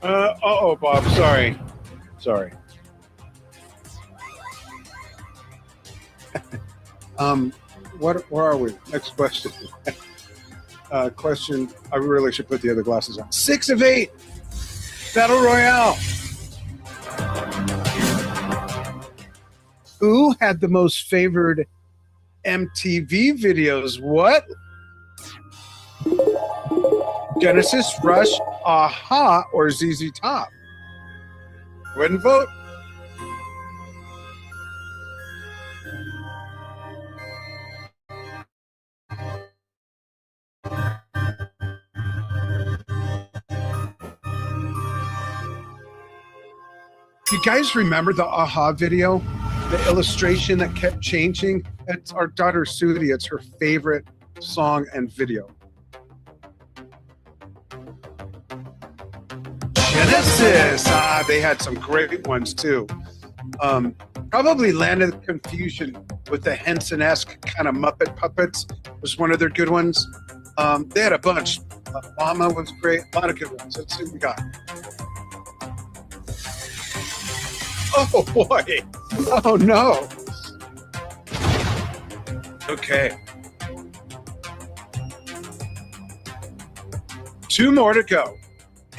Uh-oh, Bob, sorry. Where are we? Next question. Question, I really should put the other glasses on. 6 of 8. Battle Royale. Who had the most favored MTV videos? What? Genesis, Rush, Aha, or ZZ Top? Go ahead and vote. You guys remember the Aha video? The illustration that kept changing? It's our daughter Sudi. It's her favorite song and video. Genesis. They had some great ones too. Probably Land of Confusion with the Henson-esque kind of Muppet puppets was one of their good ones. They had a bunch. Mama was great. A lot of good ones. Let's see what we got. Oh boy. Oh no. Okay. 2 more to go.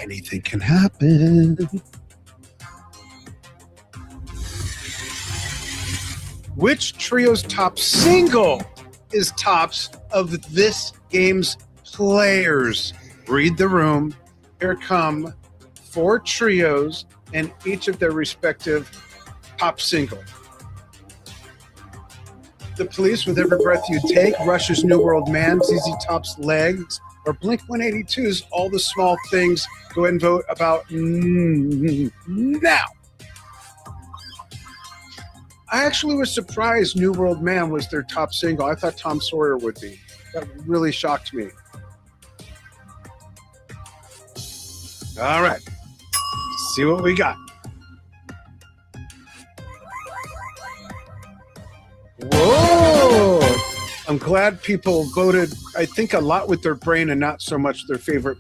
Anything can happen. Which trio's top single is tops of this game's players? Read the room. Here come 4 trios and each of their respective top single. The Police, With Every Breath You Take, Rush's New World Man, ZZ Top's Legs, or Blink-182's All the Small Things. Go ahead and vote about now. I actually was surprised New World Man was their top single. I thought Tom Sawyer would be. That really shocked me. All right. See what we got. Whoa! I'm glad people voted, I think, a lot with their brain and not so much their favorite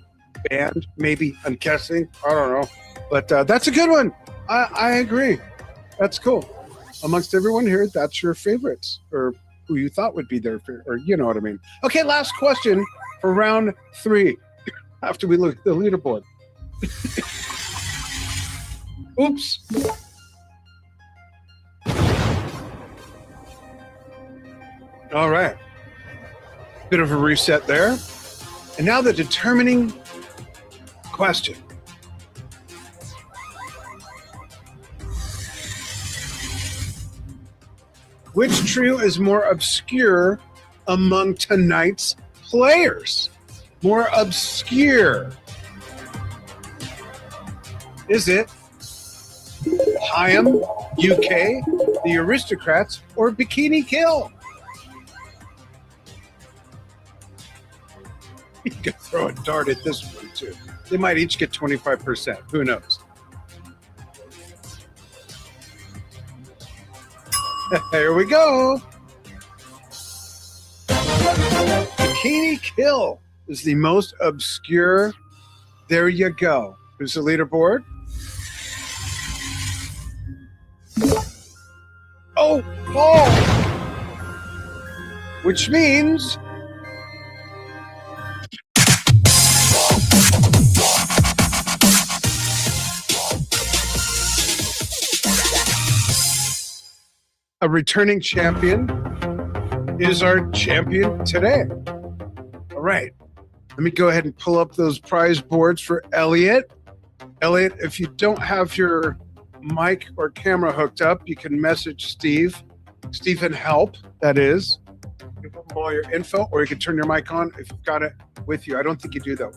band. Maybe, I'm guessing. I don't know. But that's a good one. I agree. That's cool. Amongst everyone here, that's your favorites, or who you thought would be their favorite, or you know what I mean. Okay, last question for round 3 after we look at the leaderboard. Oops. All right. Bit of a reset there. And now the determining question. Which trio is more obscure among tonight's players? More obscure. Is it Haim, UK, the Aristocrats, or Bikini Kill? You could throw a dart at this one too. They might each get 25%. Who knows? Here we go. Bikini Kill is the most obscure. There you go. Who's the leaderboard? Oh, Paul! Which means a returning champion is our champion today. All right. Let me go ahead and pull up those prize boards for Elliot. Elliot, if you don't have your mic or camera hooked up, you can message Steve. Stephen Help, that is. You can put all your info, or you can turn your mic on if you've got it with you. I don't think you do, though.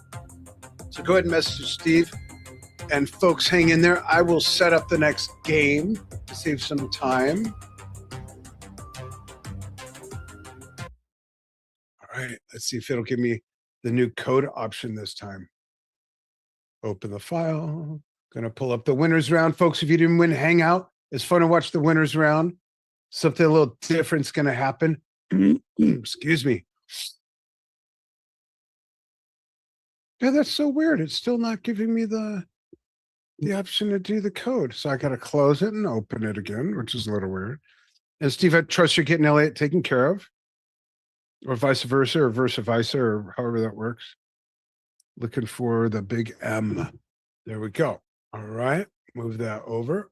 So go ahead and message Steve. And folks, hang in there. I will set up the next game to save some time. All right, let's see if it'll give me the new code option this time. Open the file. Gonna pull up the winners round. Folks, if you didn't win Hangout, it's fun to watch the winners round. Something a little different's gonna happen. Excuse me. Yeah, that's so weird. It's still not giving me the option to do the code. So I gotta close it and open it again, which is a little weird. And Steve, I trust you're getting Elliot taken care of. Or vice versa, or versa versa, or however that works. Looking for the big M. There we go. All right, move that over.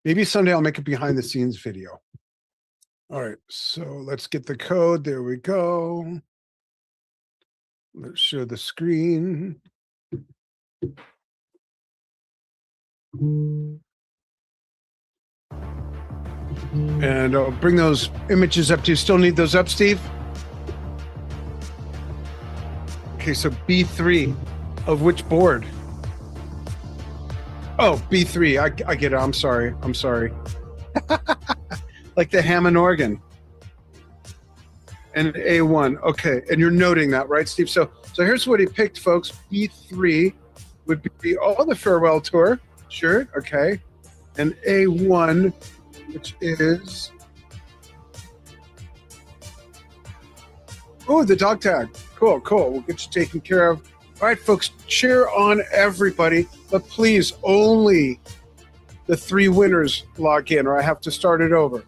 Maybe someday I'll make a behind the scenes video. All right, so let's get the code. There we go. Let's show the screen. And I'll bring those images up. Do you still need those up, Steve? Okay, so B3 of which board? Oh, B3. I get it. I'm sorry. Like the Hammond organ. And A1. Okay. And you're noting that, right, Steve? So here's what he picked, folks. B3 would be the Farewell Tour. Sure. Okay. And A1, which is the dog tag. Cool. We'll get you taken care of. All right, folks, cheer on everybody, but please only the 3 winners log in, or I have to start it over.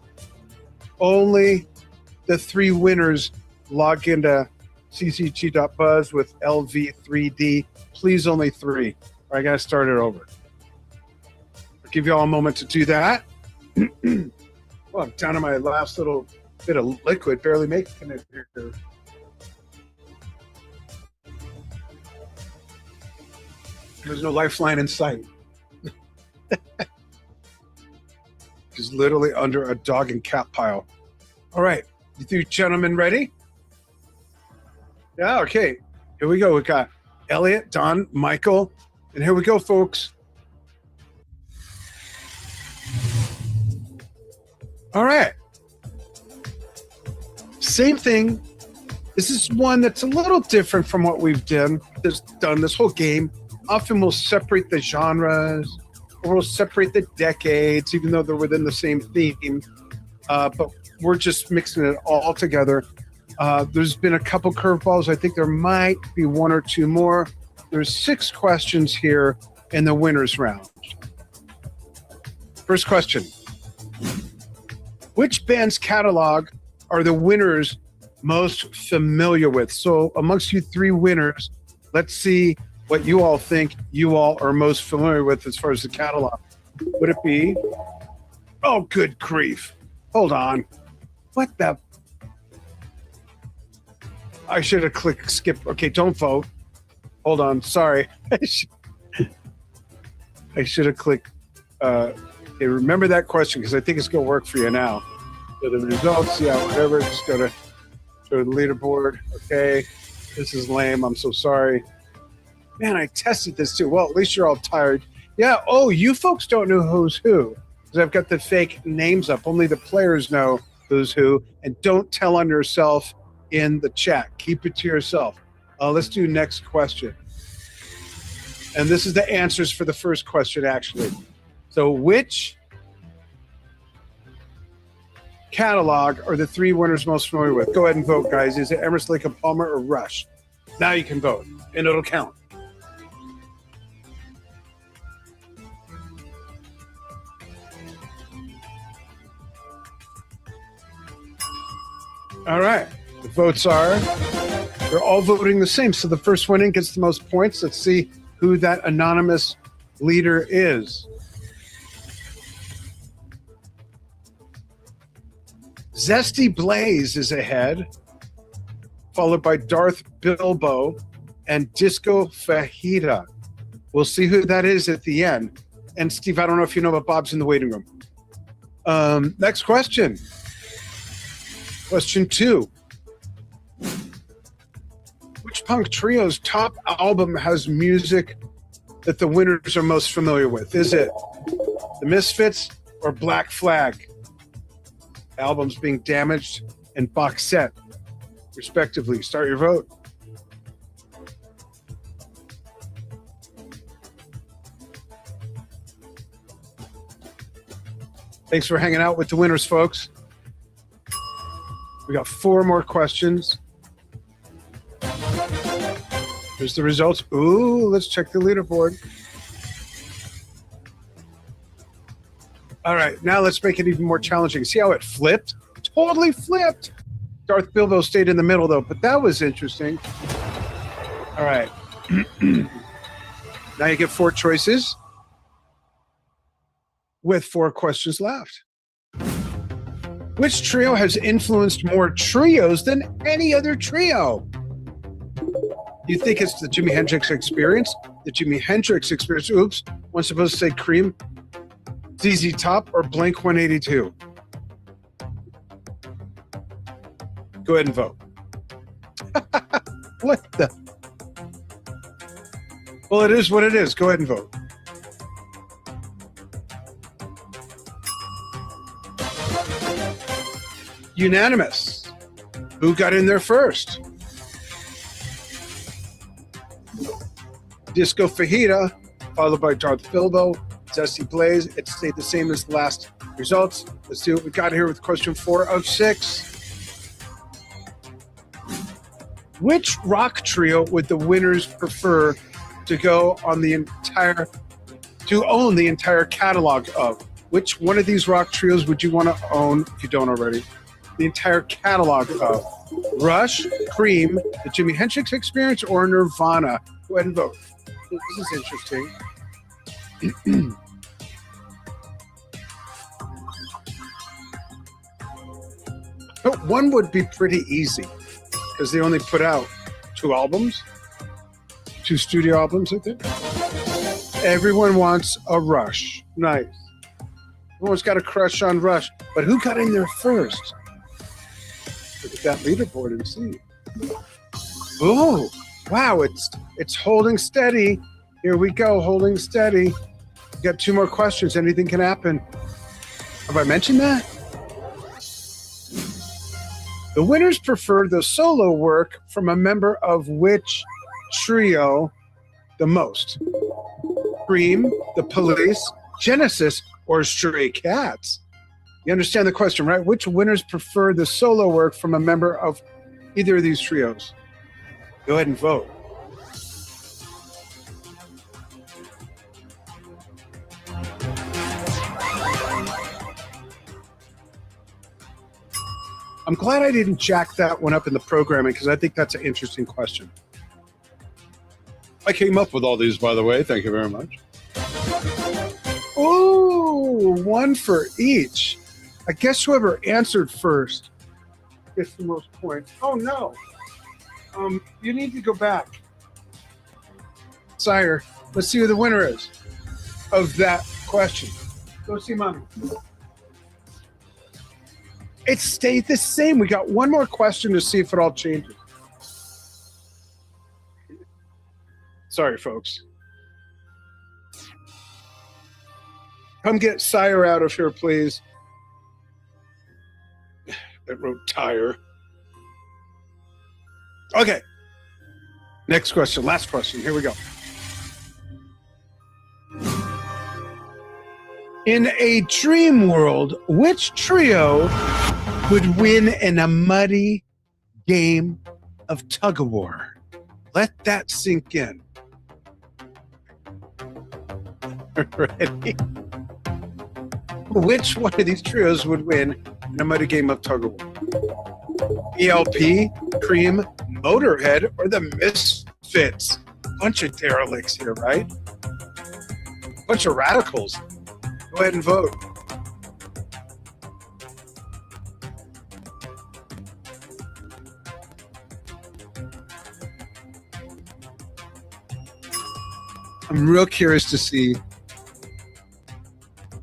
Only the 3 winners log into ccg.buzz with LV3D. Please, only 3, or I got to start it over. I'll give you all a moment to do that. Well, I'm down to my last little bit of liquid, barely making it here. There's no lifeline in sight. Just literally under a dog and cat pile. All right, you 2 gentlemen ready? Yeah, okay. Here we go. We got Elliot, Don, Michael, and here we go, folks. All right. Same thing. This is one that's a little different from what we've done this whole game. Often we'll separate the genres, or we'll separate the decades, even though they're within the same theme. But we're just mixing it all together. There's been a couple curveballs. I think there might be 1 or 2 more. There's 6 questions here in the winner's round. First question. Which band's catalog are the winners most familiar with? So amongst you 3 winners, let's see what you all think you all are most familiar with as far as the catalog. Would it be? Oh, good grief. Hold on. What the? I should have clicked skip. Okay, don't vote. Hold on. Sorry. I should have clicked. Okay, remember that question because I think it's going to work for you now. So the results, yeah, whatever. Just go to the leaderboard. Okay. This is lame. I'm so sorry. Man, I tested this too. Well, at least you're all tired. Yeah. Oh, you folks don't know who's who because I've got the fake names up. Only the players know who's who. And don't tell on yourself in the chat. Keep it to yourself. Let's do next question. And this is the answers for the first question, actually. So which catalog are the 3 winners most familiar with? Go ahead and vote, guys. Is it Emerson, Lake and Palmer, or Rush? Now you can vote, and it'll count. All right. The votes are, they're all voting the same. So the first one in gets the most points. Let's see who that anonymous leader is. Zesty Blaze is ahead, followed by Darth Bilbo and Disco Fajita. We'll see who that is at the end. And Steve, I don't know if you know, but Bob's in the waiting room. Next question. Question 2. Which punk trio's top album has music that the winners are most familiar with? Is it The Misfits or Black Flag? Albums being Damaged and Box Set, respectively. Start your vote. Thanks for hanging out with the winners, folks. We got 4 more questions. Here's the results. Ooh, let's check the leaderboard. All right, now let's make it even more challenging. See how it flipped? Totally flipped. Darth Bilbo stayed in the middle, though, but that was interesting. All right. Now you get 4 choices with 4 questions left. Which trio has influenced more trios than any other trio? You think it's the Jimi Hendrix Experience? The Jimi Hendrix Experience. Oops. One's supposed to say Cream, ZZ Top, or Blink 182? Go ahead and vote. What the? Well, it is what it is. Go ahead and vote. Unanimous. Who got in there first? Disco Fajita, followed by Darth Bilbo, Zesty Blaze. It stayed the same as the last results. Let's see what we got here with question 4 of 6. Which rock trio would the winners prefer to own the entire catalog of? Which one of these rock trios would you want to own, if you don't already, the entire catalog of? Rush, Cream, the Jimi Hendrix Experience, or Nirvana? Go ahead and vote. This is interesting. But one would be pretty easy because they only put out 2 albums, 2 studio albums, I think. Everyone wants a Rush. Nice. Everyone's got a crush on Rush. But who got in there first? Look at that leaderboard and see. Oh, wow, it's holding steady. Here we go, holding steady. We got 2 more questions. Anything can happen. Have I mentioned that? The winners prefer the solo work from a member of which trio the most? Cream, The Police, Genesis, or Stray Cats? You understand the question, right? Which winners prefer the solo work from a member of either of these trios? Go ahead and vote. I'm glad I didn't jack that one up in the programming because I think that's an interesting question. I came up with all these, by the way. Thank you very much. Ooh, 1 for each. I guess whoever answered first gets the most points. Oh, no. You need to go back. Sire, let's see who the winner is of that question. Go see Mommy. It stayed the same. We got 1 more question to see if it all changes. Sorry, folks. Come get Sire out of here, please. It wrote tire. Okay. Next question. Last question. Here we go. In a dream world, which trio would win in a muddy game of tug of war? Let that sink in. Ready? Which one of these trios would win in a muddy game of tug of war? ELP, Cream, Motorhead, or the Misfits? Bunch of derelicts here, right? Bunch of radicals. Go ahead and vote. I'm real curious to see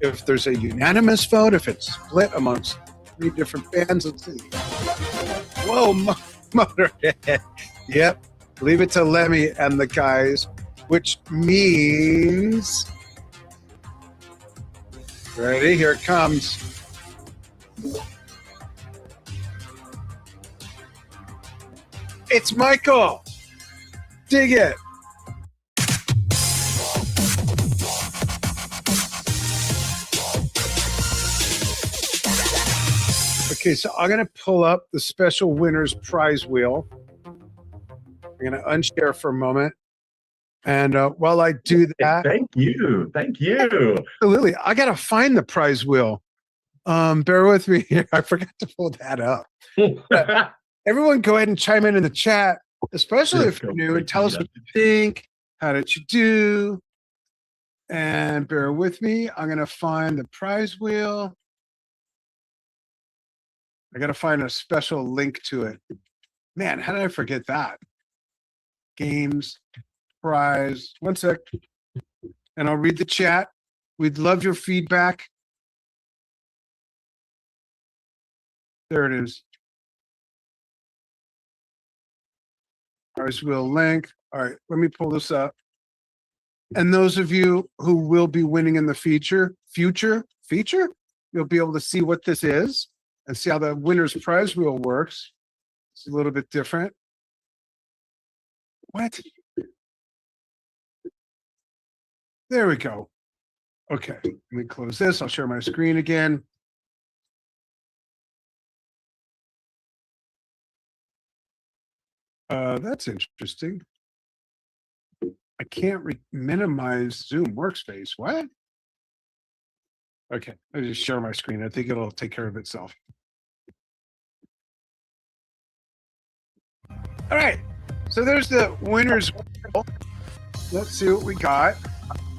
if there's a unanimous vote, if it's split amongst 3 different bands. Let's see. Whoa, Motorhead. Yep. Leave it to Lemmy and the guys, which means... Ready? Here it comes. It's Michael. Dig it. Okay, so I'm going to pull up the special winners prize wheel. I'm going to unshare for a moment. And while I do that... Thank you. Thank you. Absolutely. I got to find the prize wheel. Bear with me here. I forgot to pull that up. Everyone go ahead and chime in the chat, especially if you're new, and tell us what you think. How did you do? And bear with me. I'm going to find the prize wheel. I got to find a special link to it. Man, how did I forget that? Games, prize. 1 sec. And I'll read the chat. We'd love your feedback. There it is. Prize wheel link. All right, let me pull this up. And those of you who will be winning in the future, you'll be able to see what this is. and see how the winner's prize wheel works. It's a little bit different. What? There we go. Okay, let me close this. I'll share my screen again. That's interesting. I can't minimize Zoom workspace. What? Okay, I just share my screen. I think it'll take care of itself. All right, so there's the winners. Let's see what we got.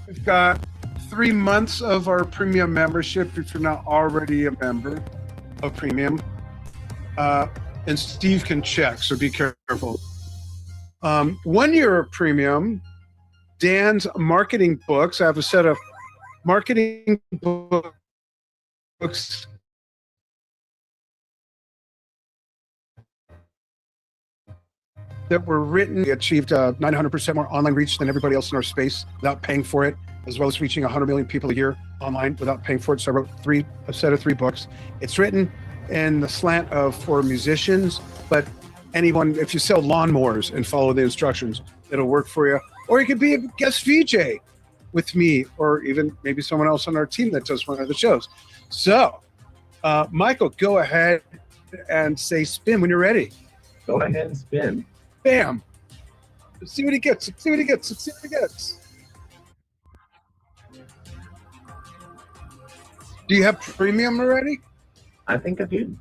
We've got 3 months of our premium membership if you're not already a member of premium. And Steve can check, so be careful. 1 year of premium, Dan's marketing books. I have a set of marketing books that were written. We achieved 900% more online reach than everybody else in our space without paying for it, as well as reaching 100 million people a year online without paying for it. So I wrote a set of 3 books. It's written in the slant of for musicians, but anyone, if you sell lawnmowers and follow the instructions, it'll work for you. Or you could be a guest VJ with me, or even maybe someone else on our team that does one of the shows. So, Michael, go ahead and say spin when you're ready. Go ahead and spin. Bam. Let's see what he gets. Let's see what he gets. Let's see what he gets. Do you have premium already? I think I do.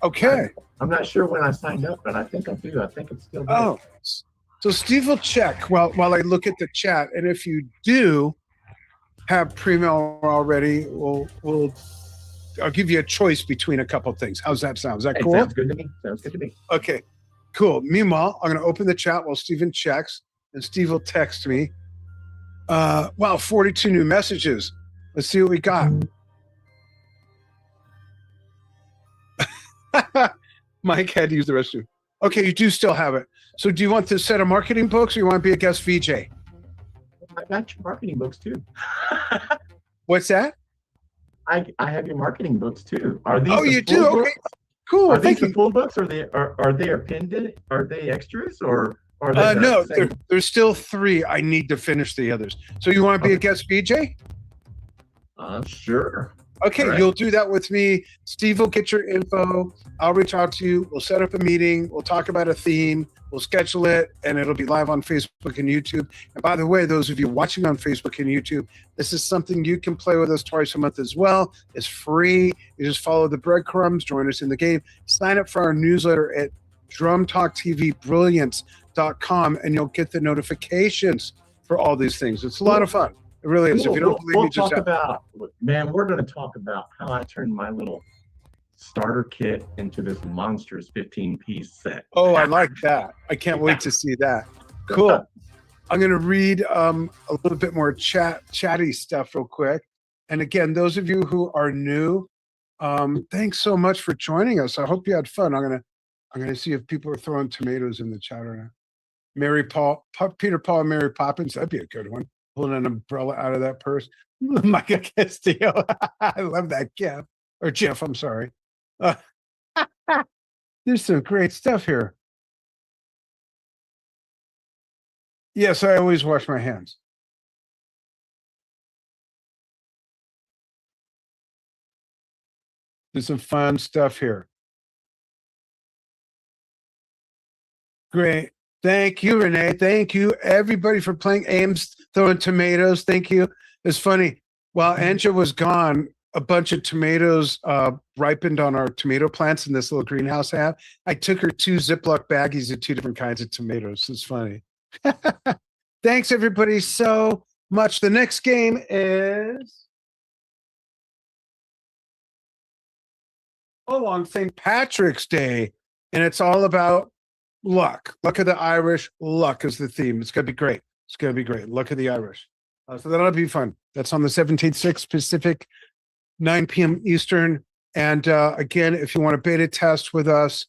Okay. I'm not sure when I signed up, but I think I do. I think it's still good. Oh, so Steve will check while I look at the chat, and if you do have premium already, I'll give you a choice between a couple of things. How's that sound? Is that cool? Sounds good to me. Sounds good to me. Okay, cool. Meanwhile, I'm going to open the chat while Steven checks, and Steve will text me. Wow, 42 new messages. Let's see what we got. Mike had to use the restroom. Okay, you do still have it. So do you want this set of marketing books, or you want to be a guest VJ? I got your marketing books too. What's that? I have your marketing books too. Are these? Oh, you do? Books? Okay, cool. Are these Thank the you. full books? Are they appended? Are they extras or? Are they No, the same? there's still 3. I need to finish the others. So you want to be a guest VJ? Sure. Okay, All right. You'll do that with me. Steve will get your info. I'll reach out to you. We'll set up a meeting. We'll talk about a theme. We'll schedule it, and it'll be live on Facebook and YouTube. And by the way, those of you watching on Facebook and YouTube, this is something you can play with us twice a month as well. It's free. You just follow the breadcrumbs, join us in the game. Sign up for our newsletter at drumtalktvbrilliance.com, and you'll get the notifications for all these things. It's a lot of fun. It really is. If you don't believe me, just talk about, man, we're going to talk about how I turned my little starter kit into this monstrous 15-piece set. Oh, I like that. I can't wait to see that. Cool. I'm going to read a little bit more chatty stuff real quick. And again, those of you who are new, thanks so much for joining us. I hope you had fun. I'm going to see if people are throwing tomatoes in the chat right now. Peter Paul and Mary Poppins. That'd be a good one. Pulling an umbrella out of that purse. Micah Castillo. I love that GIF. Or GIF, I'm sorry. There's some great stuff here. Yes, I always wash my hands. There's some fun stuff here. Great. Thank you, Renee. Thank you, everybody, for playing. Ames throwing tomatoes. Thank you. It's funny. While Anja was gone, a bunch of tomatoes ripened on our tomato plants in this little greenhouse I have. I took her 2 Ziploc baggies of 2 different kinds of tomatoes. It's funny. Thanks, everybody, so much. The next game is on St. Patrick's Day, and it's all about luck. Luck of the Irish. Luck is the theme. It's going to be great. It's going to be great. Luck of the Irish. So that'll be fun. That's on the 17th, 6 Pacific, 9 p.m. Eastern. And again, if you want a beta test with us,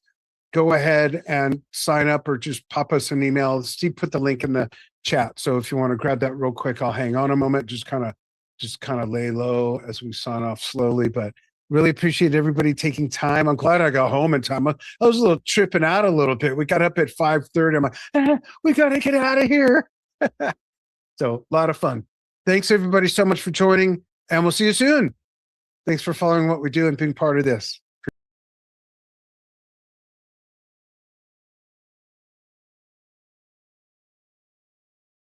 go ahead and sign up or just pop us an email. Steve put the link in the chat. So if you want to grab that real quick, I'll hang on a moment. Just kind of lay low as we sign off slowly. But Really appreciate everybody taking time. I'm glad I got home in time. I was a little tripping out a little bit. We got up at 5:30. I'm like, we got to get out of here. So a lot of fun. Thanks everybody so much for joining, and we'll see you soon. Thanks for following what we do and being part of this.